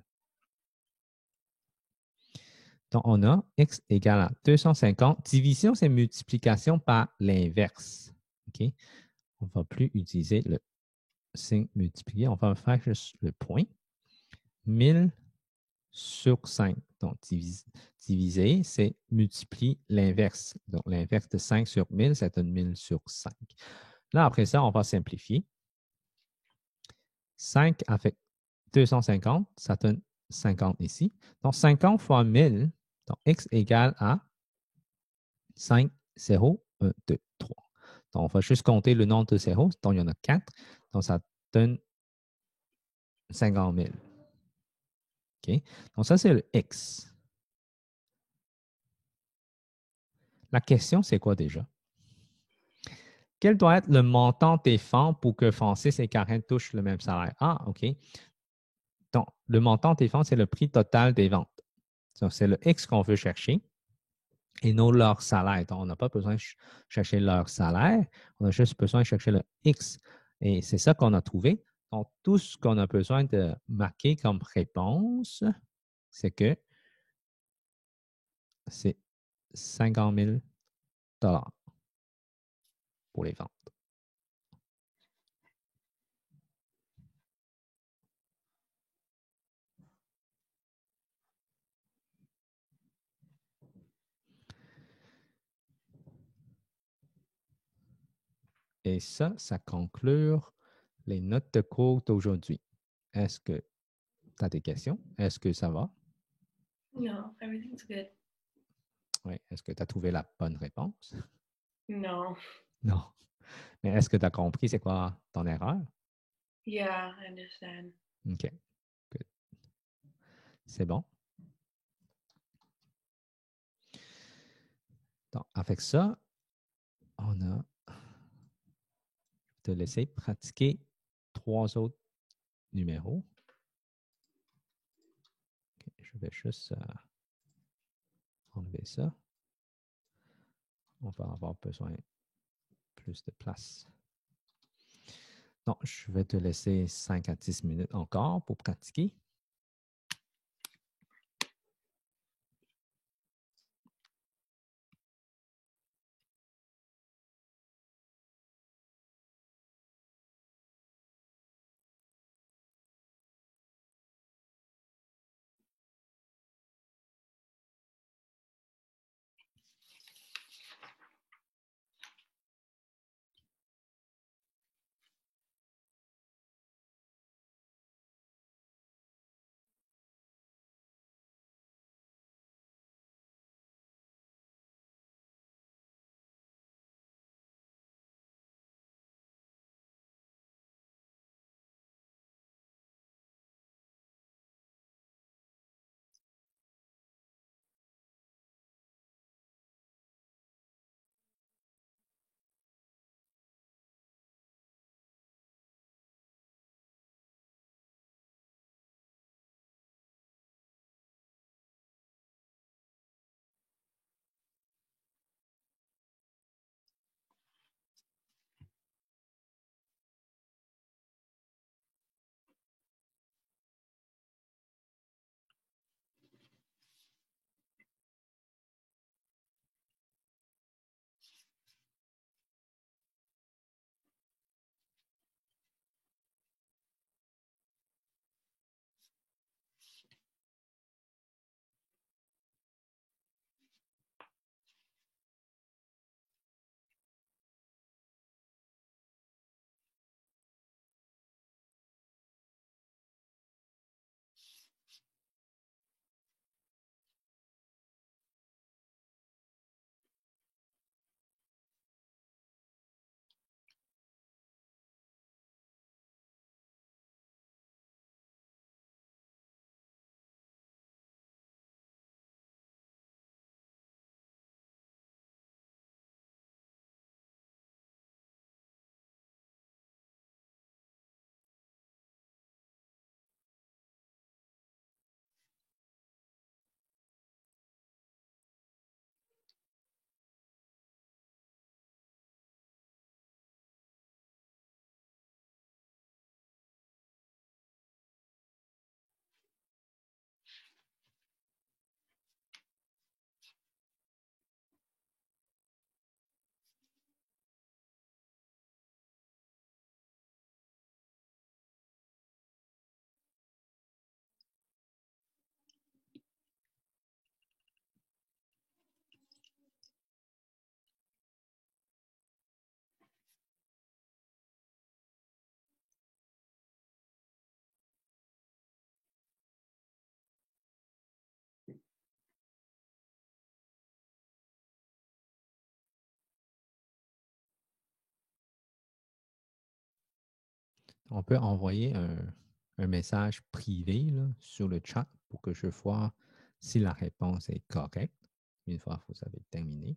Donc, on a x égale à 250. Division, c'est multiplication par l'inverse. OK? On ne va plus utiliser le signe multiplié. On va faire juste le point. 1000 sur 5. Donc, diviser, c'est multiplier l'inverse. Donc, l'inverse de 5 sur 1000, ça donne 1000 sur 5. Là, après ça, on va simplifier. 5 avec 250, ça donne 50 ici. Donc, 50 fois 1000, donc x égale à 5 0, 1, 2, 3. Donc, on va juste compter le nombre de zéros. Donc, il y en a 4. Donc, ça donne 50 000. OK? Donc, ça, c'est le X. La question, c'est quoi déjà? Quel doit être le montant des fonds pour que Francis et Karen touchent le même salaire? Ah, OK. Donc, le montant des fonds, c'est le prix total des ventes. Donc, c'est le X qu'on veut chercher et non leur salaire. Donc, on n'a pas besoin de chercher leur salaire, on a juste besoin de chercher le X. Et c'est ça qu'on a trouvé. Donc, tout ce qu'on a besoin de marquer comme réponse, c'est que c'est 50 000 pour les ventes. Et ça conclut les notes de cours d'aujourd'hui. Est-ce que tu as des questions? Est-ce que ça va? No, everything's good. Oui. Est-ce que tu as trouvé la bonne réponse? No. Non. Mais est-ce que tu as compris c'est quoi ton erreur? Yeah, I understand. OK. Good. C'est bon. Donc, avec ça, on a te laisser pratiquer 3 autres numéros. Okay. Je vais juste enlever ça. On va avoir besoin plus de place. Donc, je vais te laisser 5 à 10 minutes encore pour pratiquer. on peut envoyer un message privé là, sur le chat pour que je vois si la réponse est correcte. Une fois que vous avez terminé.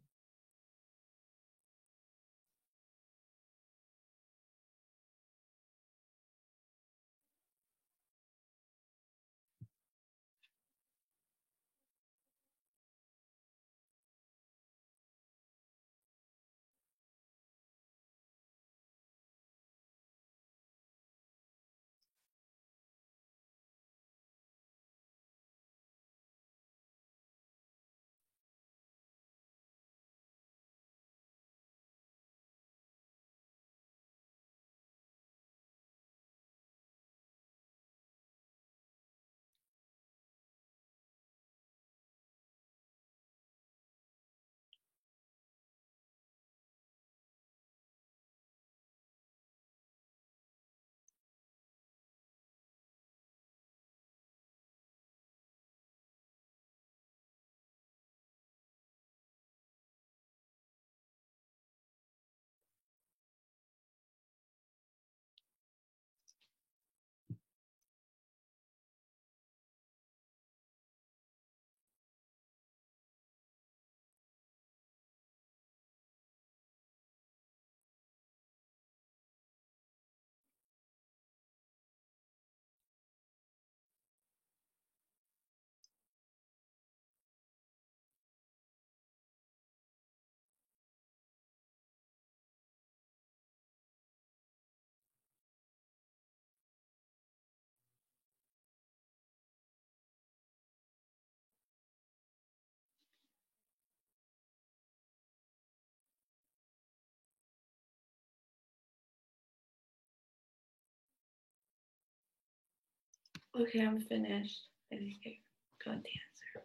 Okay, I'm finished. I think I got the answer.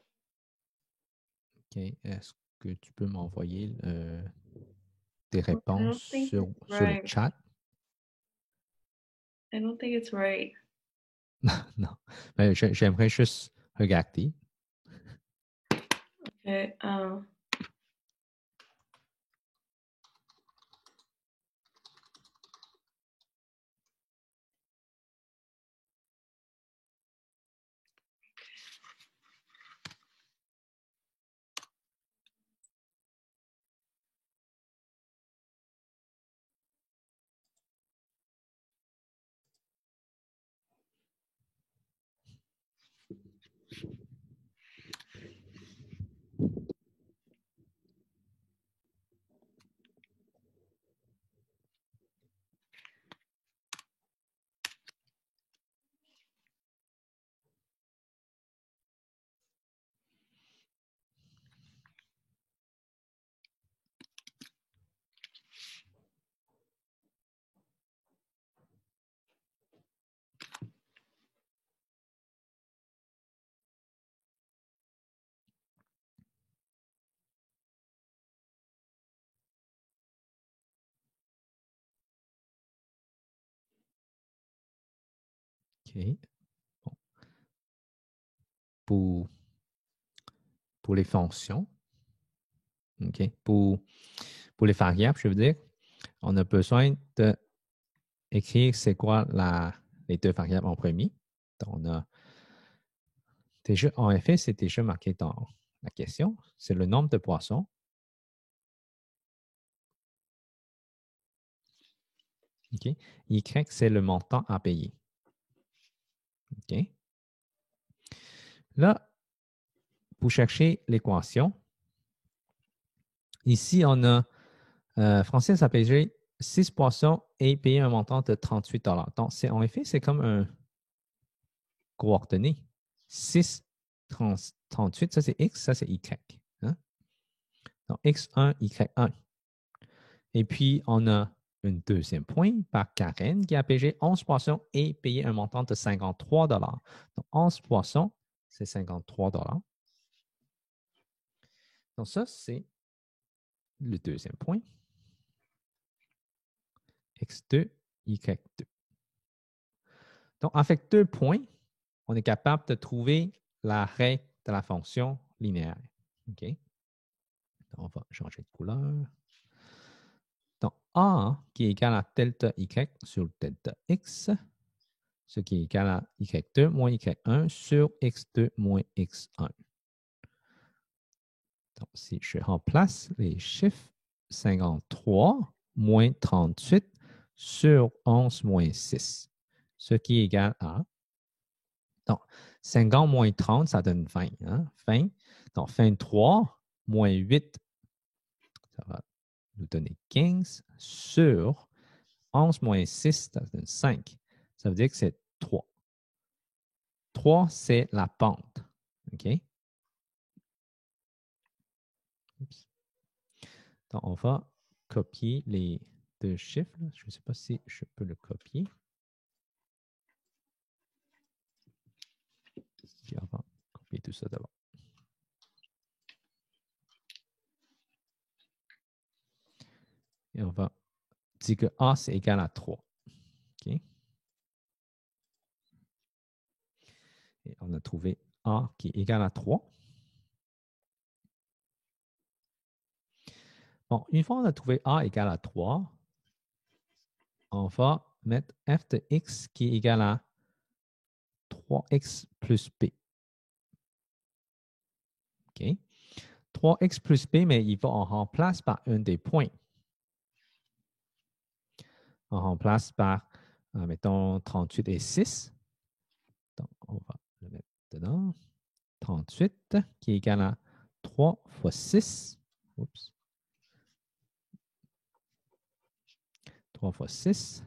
OK. Est-ce que tu peux m'envoyer tes I réponses don't think sur, it's sur le right. chat? I don't think it's right. Non. Mais j'aimerais juste regarder. Okay. OK. Bon. Pour les fonctions, OK. Pour les variables, je veux dire, on a besoin d'écrire c'est quoi les deux variables en premier. Donc, on a déjà, en effet, c'est déjà marqué dans la question. C'est le nombre de poissons. OK. Y, c'est le montant à payer. OK. Là, pour chercher l'équation, ici, on a Francis a payé 6 poissons et payé un montant de 38 $. Donc, en effet, c'est comme un coordonné. 6, 38, ça c'est X, ça c'est Y. Hein? Donc, X1, Y1. Et puis, on a un deuxième point par Karen qui a payé 11 poissons et payé un montant de 53 $. Donc, 11 poissons, c'est 53 $. Donc, ça, c'est le deuxième point. X2, Y2. Donc, avec 2 points, on est capable de trouver la règle de la fonction linéaire. OK? Donc, on va changer de couleur. Donc, A qui est égal à delta Y sur delta X, ce qui est égal à Y2 moins Y1 sur X2 moins X1. Donc, si je remplace les chiffres 53 moins 38 sur 11 moins 6, ce qui est égal à, donc 50 moins 30, ça donne 20. Hein? 20. Donc 23 moins 8, ça va nous donner 15 sur 11 moins 6, ça donne 5. Ça veut dire que c'est 3. 3, c'est la pente. OK? Oups. Donc, on va copier les deux chiffres. Je ne sais pas si je peux le copier. Puis on va copier tout ça d'abord. Et on va dire que A, c'est égal à 3. OK? Et on a trouvé A qui est égal à 3. Bon, une fois qu'on a trouvé A égal à 3, on va mettre f de x qui est égal à 3x plus b. OK? 3x plus b, mais il va en remplace par un des points. On remplace par, mettons, 38 et 6. Donc, on va le mettre dedans. 38 qui est égal à 3 fois 6. Oups. 3 fois 6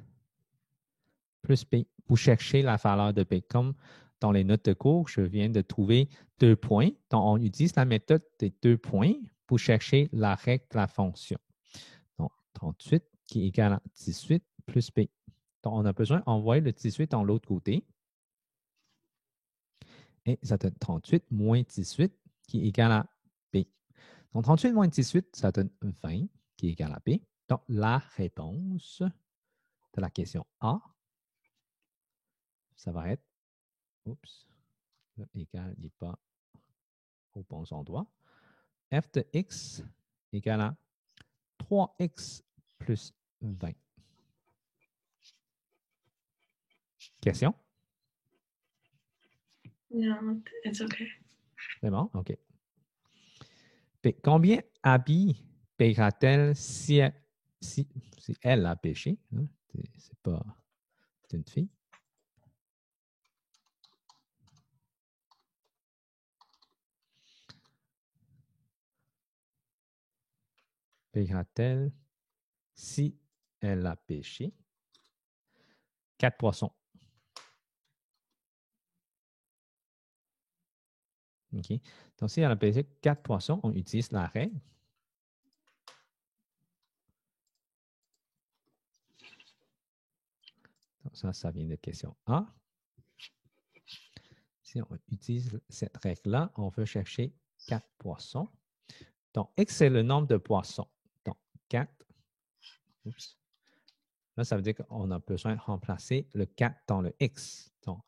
plus b. Vous cherchez la valeur de b. Comme dans les notes de cours, je viens de trouver 2 points. Donc, on utilise la méthode des 2 points pour chercher la règle de la fonction. Donc, 38 qui est égal à 18 plus b. Donc, on a besoin d'envoyer le 18 dans l'autre côté. Et ça donne 38 moins 18 qui est égal à b. Donc, 38 moins 18, ça donne 20 qui est égal à b. Donc, la réponse de la question A, ça va être, oups, égal n'est pas au bon endroit. F de x égale à 3x plus 20. Question? No, it's okay. C'est bon? OK. Combien habits paiera-t-elle si elle a pêché? Hein? C'est pas une fille. Paiera-t-elle si elle a pêché? 4 poissons. OK. Donc, si elle a pêché 4 poissons, on utilise la règle. Donc, ça vient de question A. Si on utilise cette règle-là, on veut chercher 4 poissons. Donc, X, c'est le nombre de poissons. Donc, 4. Oups. Là, ça veut dire qu'on a besoin de remplacer le 4 dans le X. Donc,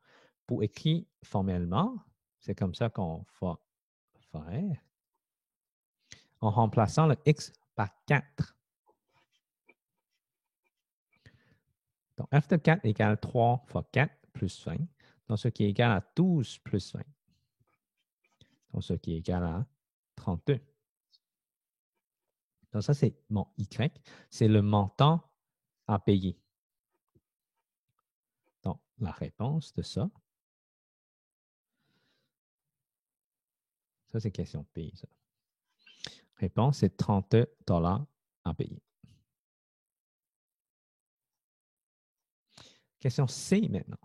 pour écrire formellement, c'est comme ça qu'on va faire. En remplaçant le X par 4. Donc, f de 4 égale 3 fois 4 plus 20. Donc, ce qui est égal à 12 plus 20. Donc, ce qui est égal à 32. Donc, ça, c'est mon Y. C'est le montant à payer. Donc, la réponse de ça, ça, c'est question P. Ça. Réponse, c'est 32 $ à payer. Question C maintenant.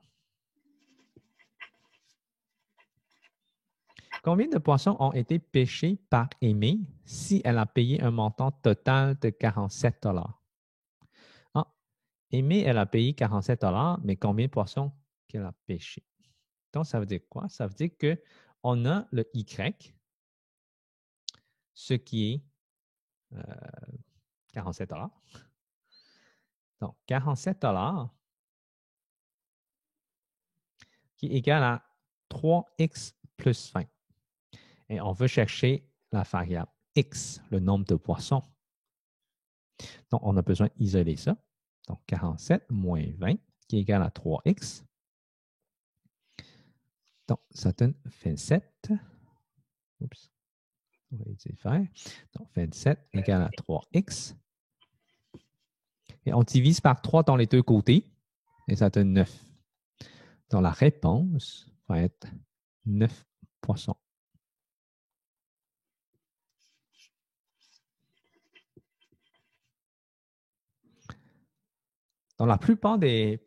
Combien de poissons ont été pêchés par Aimée si elle a payé un montant total de 47 $? Ah, Aimée, elle a payé 47 $, mais combien de poissons qu'elle a pêché? Donc, ça veut dire quoi? Ça veut dire qu'on a le Y, ce qui est 47 $. Donc, 47 $ qui est égal à 3x plus 20. Et on veut chercher la variable x, le nombre de poissons. Donc, on a besoin d'isoler ça. Donc, 47 moins 20 qui est égal à 3x. Donc, ça donne 27. Oups. On va essayer de faire. Donc, 27 égale à 3x. Et on divise par 3 dans les deux côtés. Et ça donne 9. Donc, la réponse va être 9 poissons. Dans la plupart des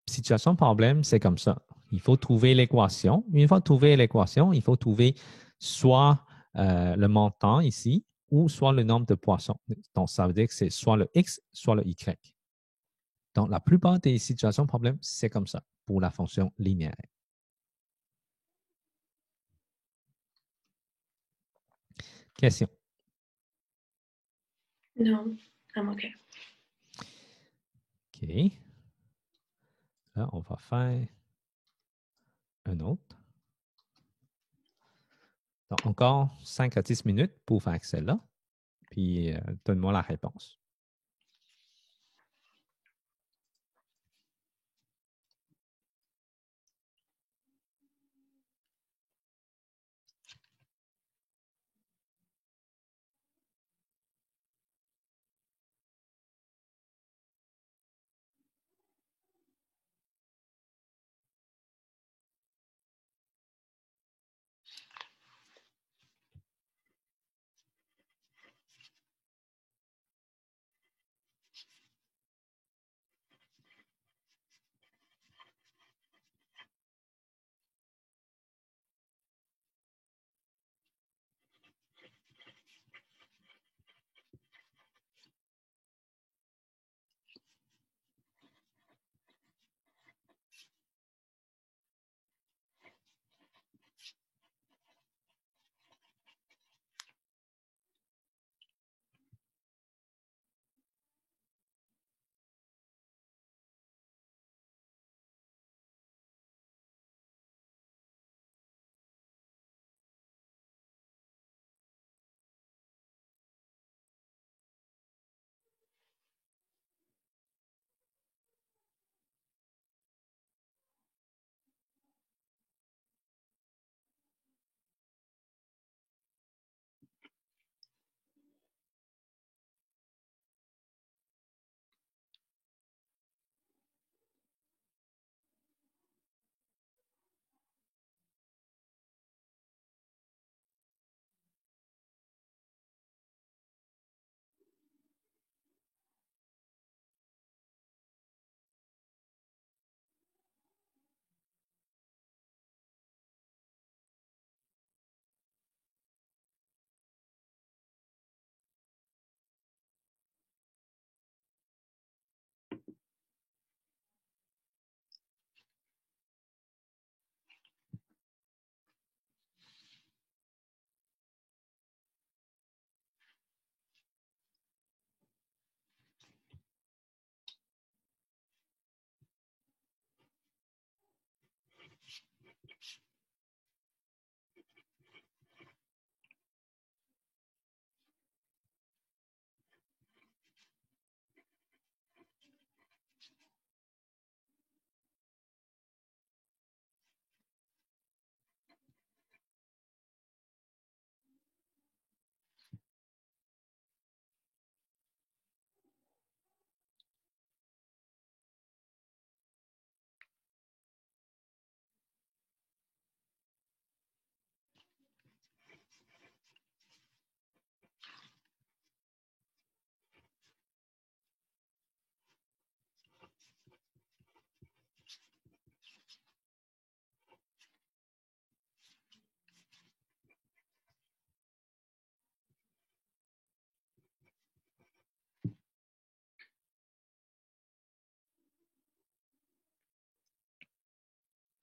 situations de problème, c'est comme ça. Il faut trouver l'équation. Une fois trouvé l'équation, il faut trouver soit le montant ici ou soit le nombre de poissons. Donc, ça veut dire que c'est soit le x, soit le y. Donc, la plupart des situations de problème, c'est comme ça pour la fonction linéaire. Question. No, I'm okay. OK. Là, on va faire un autre. Donc, encore 5 à 10 minutes pour faire celle-là. Puis, donne-moi la réponse.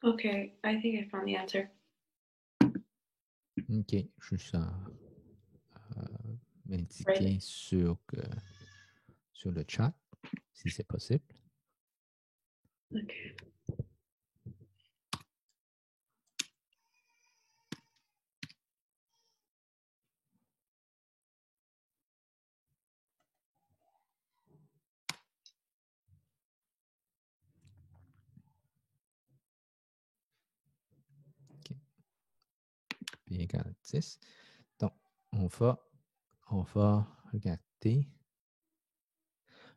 Okay, I think I found the answer. OK. Juste à m'indiquer Right. sur le chat, si c'est possible. Okay. est égal à 10. Donc, on va regarder.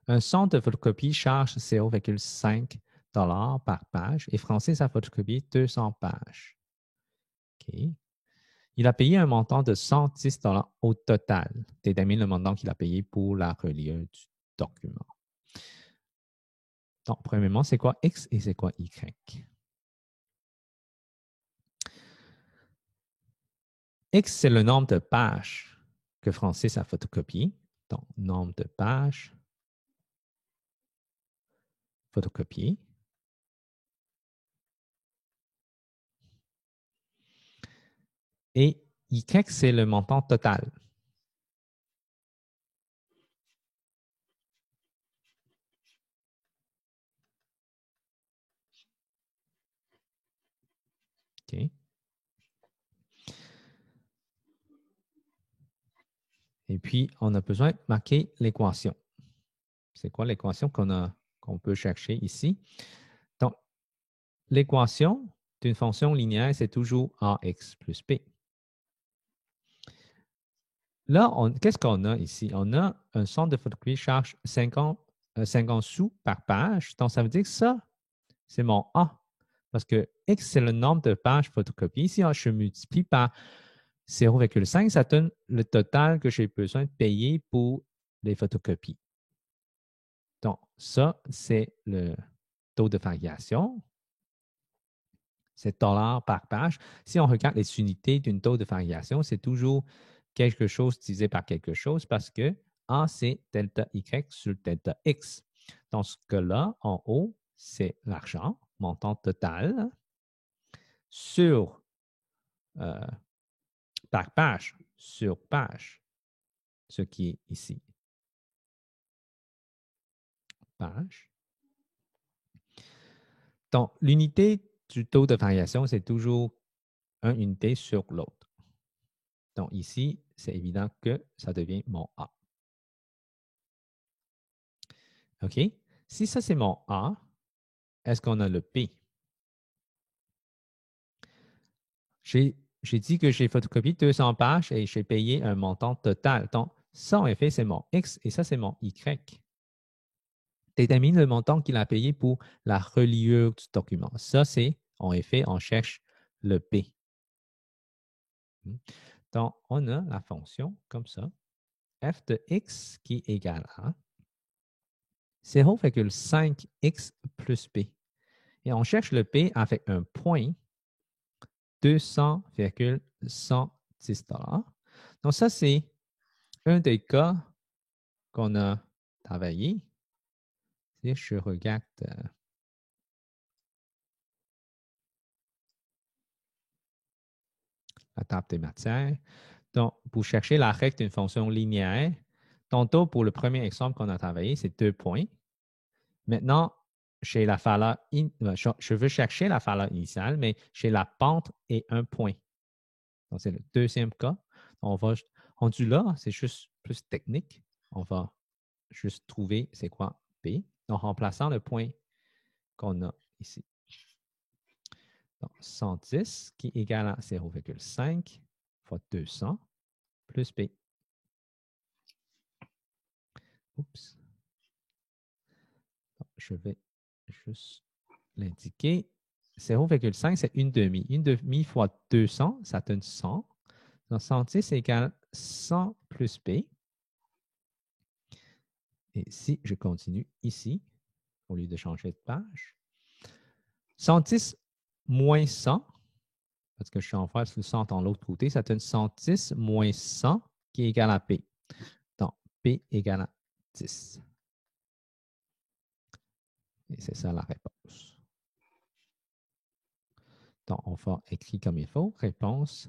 Un centre de photocopie charge 0,5 $ par page et Francis a photocopié 200 pages. OK. Il a payé un montant de 110 $ au total. Détermine le montant qu'il a payé pour la reliure du document. Donc, premièrement, c'est quoi X et c'est quoi Y? X, c'est le nombre de pages que Francis a photocopié. Donc, nombre de pages photocopiées. Et Y, c'est le montant total. OK. Et puis, on a besoin de marquer l'équation. C'est quoi l'équation qu'on peut chercher ici? Donc, l'équation d'une fonction linéaire, c'est toujours AX plus B. Là, qu'est-ce qu'on a ici? On a un centre de photocopie charge 50 sous par page. Donc, ça veut dire que ça, c'est mon A. Parce que X, c'est le nombre de pages photocopiées. Si je multiplie par 0,5, ça donne le total que j'ai besoin de payer pour les photocopies. Donc, ça, c'est le taux de variation. C'est $ par page. Si on regarde les unités d'une taux de variation, c'est toujours quelque chose divisé par quelque chose parce que A, c'est delta Y sur delta X. Dans ce cas-là, en haut, c'est l'argent, montant total, sur par page, sur page, ce qui est ici. Page. Donc, l'unité du taux de variation, c'est toujours une unité sur l'autre. Donc, ici, c'est évident que ça devient mon A. OK? Si ça, c'est mon A, est-ce qu'on a le P? J'ai dit que j'ai photocopié 200 pages et j'ai payé un montant total. Donc, ça, en effet, c'est mon X et ça, c'est mon Y. Détermine le montant qu'il a payé pour la reliure du document. Ça, c'est, en effet, on cherche le P. Donc, on a la fonction comme ça, f de x qui est égal à 0,5x plus p. Et on cherche le p avec un point 200,110 $. Donc, ça, c'est un des cas qu'on a travaillé. Si je regarde la table des matières. Donc, pour chercher la règle d'une fonction linéaire, tantôt, pour le premier exemple qu'on a travaillé, c'est 2 points. Maintenant, chez la valeur, je veux chercher la valeur initiale, mais chez la pente et un point. Donc, c'est le deuxième cas. On va, rendu là, c'est juste plus technique. On va juste trouver c'est quoi P en remplaçant le point qu'on a ici. Donc, 110 qui est égal à 0,5 fois 200 plus P. Oups. Donc, je vais juste l'indiquer. 0,5, c'est une demi. Une demi fois 200, ça donne 100. Donc, 110 égale 100 plus P. Et si je continue ici, au lieu de changer de page, 110 moins 100, parce que je suis en face le 100 dans l'autre côté, ça donne 110 moins 100 qui est égal à P. Donc, P égale à 10. Et c'est ça la réponse. Donc, on va écrire comme il faut. Réponse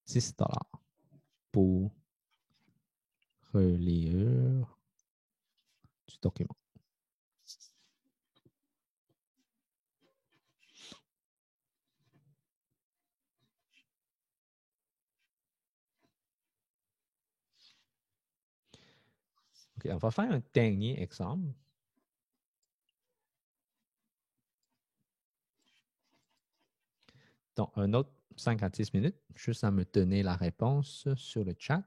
10 $ pour reliure du document. OK, on va faire un dernier exemple. Dans un autre 5 à 10 minutes, juste à me donner la réponse sur le chat.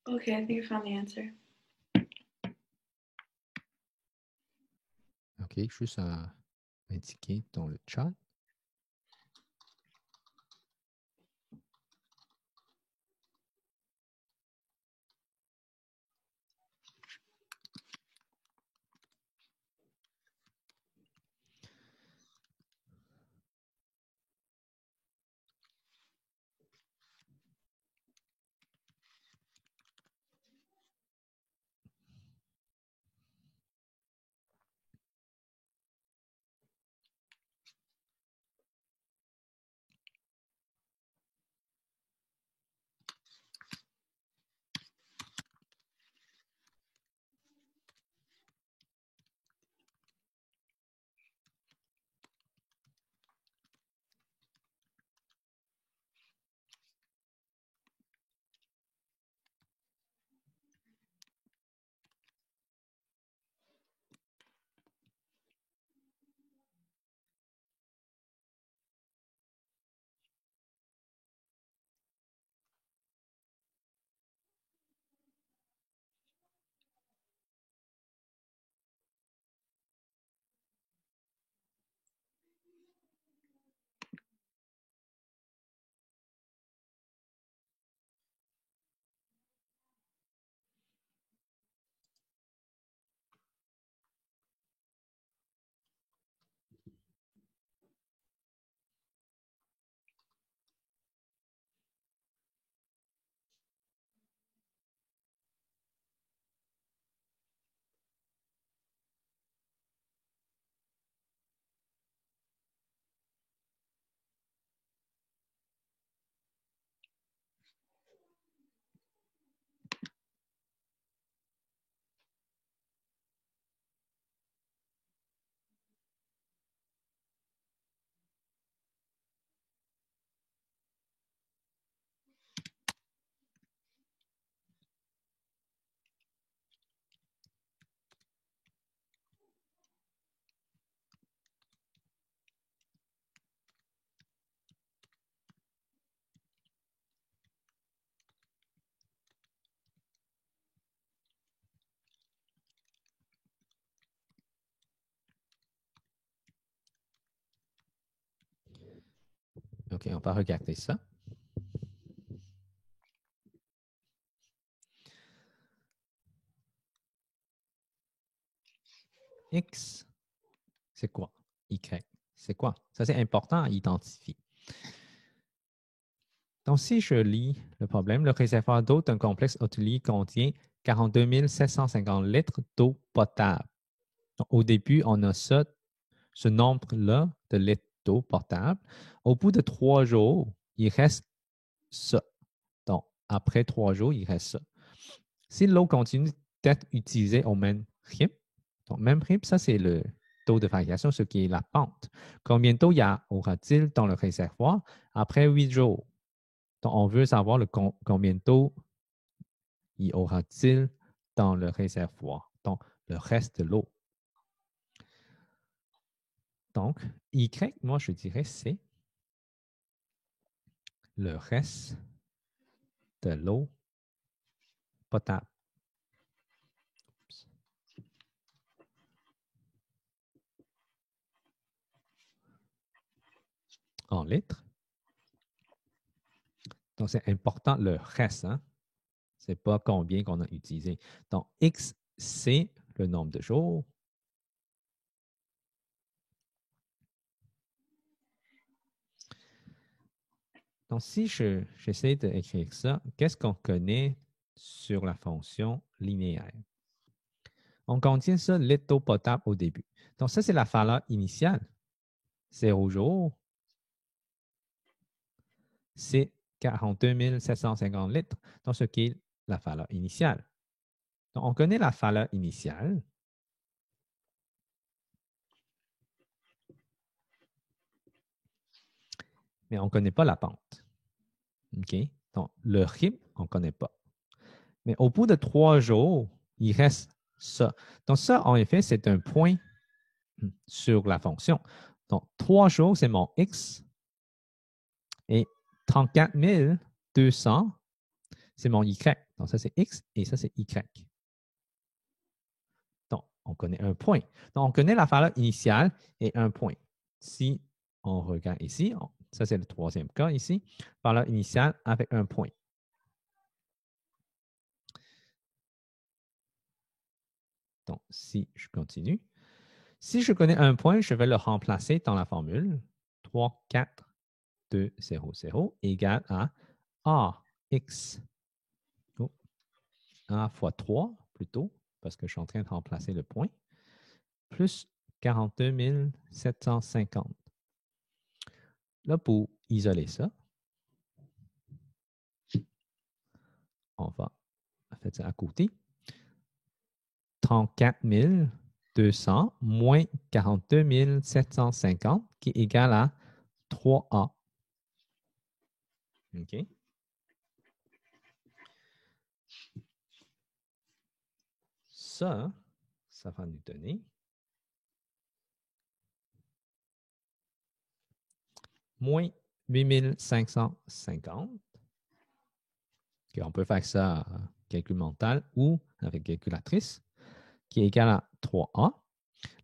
Okay, I think I found the answer. OK, juste à indiquer dans le chat. OK, on va regarder ça. X, c'est quoi? Y, c'est quoi? Ça, c'est important à identifier. Donc, si je lis le problème, le réservoir d'eau d'un complexe hôtelier contient 42 750 litres d'eau potable. Donc, au début, on a ça, ce nombre-là de litres d'eau potable. Au bout de 3 jours, il reste ça. Donc, après 3 jours, il reste ça. Si l'eau continue d'être utilisée au même rythme, donc même rythme, ça c'est le taux de variation, ce qui est la pente. Combien d'eau aura-t-il dans le réservoir après 8 jours? Donc, on veut savoir combien d'eau y aura-t-il dans le réservoir, donc le reste de l'eau. Donc, Y, moi je dirais c'est le reste de l'eau potable. En litres. Donc, c'est important le reste, hein? Ce n'est pas combien qu'on a utilisé. Donc, X, c'est le nombre de jours. Donc, si j'essaie d'écrire ça, qu'est-ce qu'on connaît sur la fonction linéaire? On contient ça, litres d'eau potable au début. Donc, ça, c'est la valeur initiale. 0 jours, c'est 42 750 litres, donc ce qui est la valeur initiale. Donc, on connaît la valeur initiale. Mais on ne connaît pas la pente. OK? Donc, le rythme, on ne connaît pas. Mais au bout de 3 jours, il reste ça. Donc, ça, en effet, c'est un point sur la fonction. Donc, 3 jours, c'est mon X. Et 34 200, c'est mon Y. Donc, ça, c'est X et ça, c'est Y. Donc, on connaît un point. Donc, on connaît la valeur initiale et un point. Si on regarde ici, ça, c'est le troisième cas ici, valeur initiale avec un point. Donc, si je continue, si je connais un point, je vais le remplacer dans la formule 3, 4, 2, 0, 0 égale à AX. A fois 3 plutôt, parce que je suis en train de remplacer le point, plus 42 750. Là, pour isoler ça, on va faire ça à côté. 34 200 moins 42 750 qui est égal à 3A. OK? Ça va nous donner moins 8550. Okay, on peut faire ça à calcul mental ou avec calculatrice, qui est égal à 3A.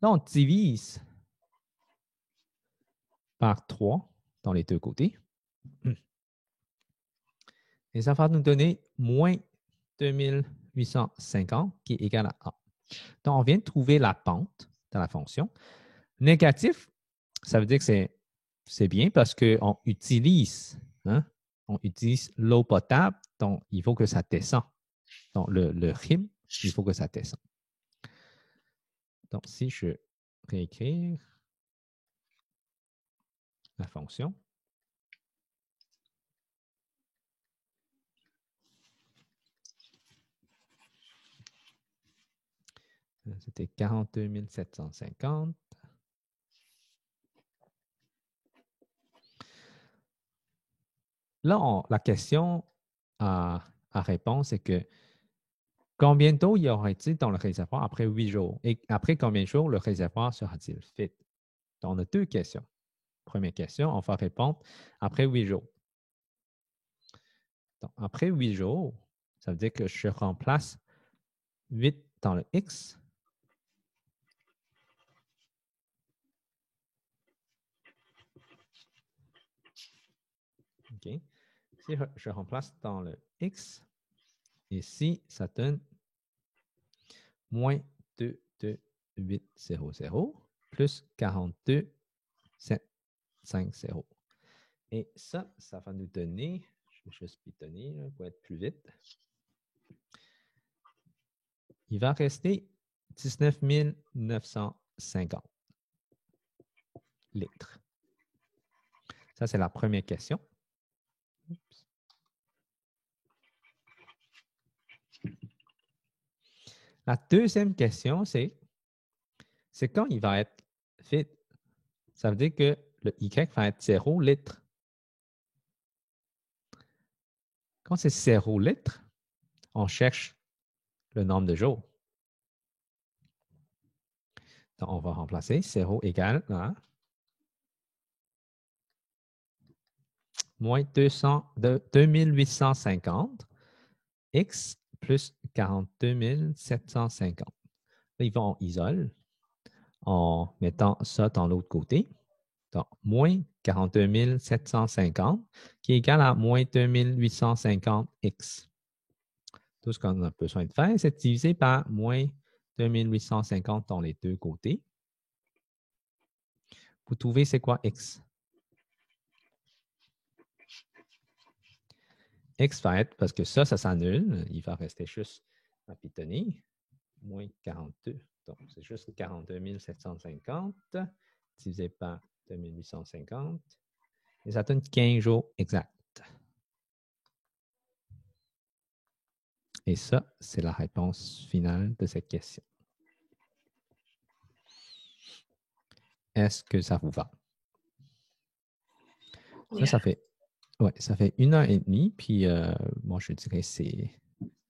Là, on divise par 3 dans les deux côtés. Et ça va nous donner moins 2850 qui est égal à A. Donc, on vient de trouver la pente dans la fonction. Négatif, ça veut dire que c'est bien parce qu'on utilise, on utilise l'eau potable, donc il faut que ça descend. Donc, le rythme, il faut que ça descend. Donc, si je réécrire la fonction, c'était 42 750. Là, la question à répondre, c'est que combien d'eau y aurait-il dans le réservoir après 8 jours? Et après combien de jours le réservoir sera-t-il vide? Donc, on a deux questions. Première question, on va répondre après 8 jours. Donc, après 8 jours, ça veut dire que je remplace 8 dans le X. OK. Si je remplace dans le X, ici, ça donne moins 2, 2, 8, 0, 0, plus 42, 7, 5, 0. Et ça va nous donner, je vais juste pitonner pour être plus vite. Il va rester 19 950 litres. Ça, c'est la première question. Oups. La deuxième question, c'est quand il va être vide. Ça veut dire que le Y va être 0 litre. Quand c'est 0 litre, on cherche le nombre de jours. Donc, on va remplacer 0 égale à moins 2850 X plus 42 750. Là, ils vont isole en mettant ça dans l'autre côté. Donc, moins 42 750 qui est égal à moins 2850 X. Tout ce qu'on a besoin de faire, c'est diviser par moins 2850 dans les deux côtés. Vous trouvez c'est quoi X? X va être, parce que ça s'annule, il va rester juste à pitonner, moins 42. Donc, c'est juste 42 750 divisé par 2850. Et ça donne 15 jours exacts. Et ça, c'est la réponse finale de cette question. Est-ce que ça vous va? Yeah. Ça fait 1h30. Puis, moi, je dirais que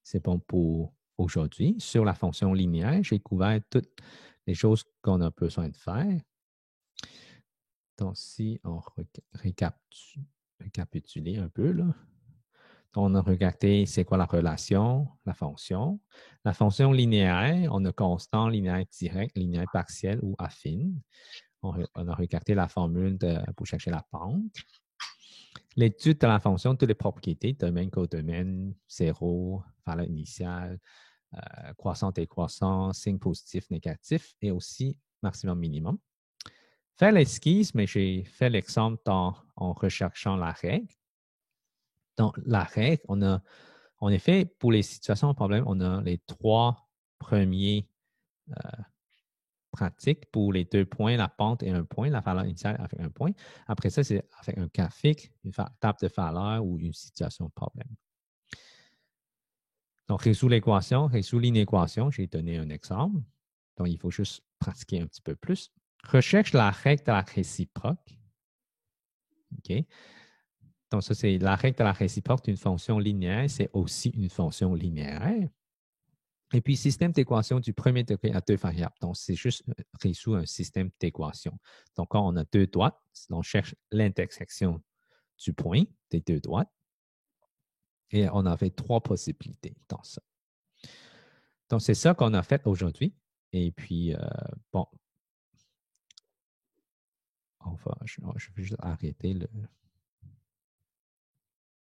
c'est bon pour aujourd'hui. Sur la fonction linéaire, j'ai couvert toutes les choses qu'on a besoin de faire. Donc, si on récapitule un peu, là. On a regardé c'est quoi la relation, la fonction. La fonction linéaire, on a constant, linéaire direct, linéaire partiel ou affine. On a regardé la formule pour chercher la pente. L'étude de la fonction, toutes les propriétés, domaine, codomaine, zéro, valeur initiale, croissante, décroissant, signe positif, négatif, et aussi maximum, minimum. Faire l'esquisse, mais j'ai fait l'exemple en recherchant la règle. Dans la règle, on a, en effet, pour les situations de problème, on a les trois premiers pratiques pour les 2 points, la pente et un point, la valeur initiale avec un point. Après ça, c'est avec un graphique, une table de valeur ou une situation de problème. Donc, résoudre l'équation, résoudre l'inéquation, j'ai donné un exemple. Donc, il faut juste pratiquer un petit peu plus. Recherche la règle de la réciproque. OK. Donc, ça, c'est la règle de la réciproque d'une fonction linéaire, c'est aussi une fonction linéaire. Et puis, système d'équation du premier degré à 2 variables. Donc, c'est juste résoudre un système d'équation. Donc, quand on a 2 droites, on cherche l'intersection du point des 2 droites. Et on avait 3 possibilités dans ça. Donc, c'est ça qu'on a fait aujourd'hui. Et puis, bon, enfin, je vais juste arrêter le...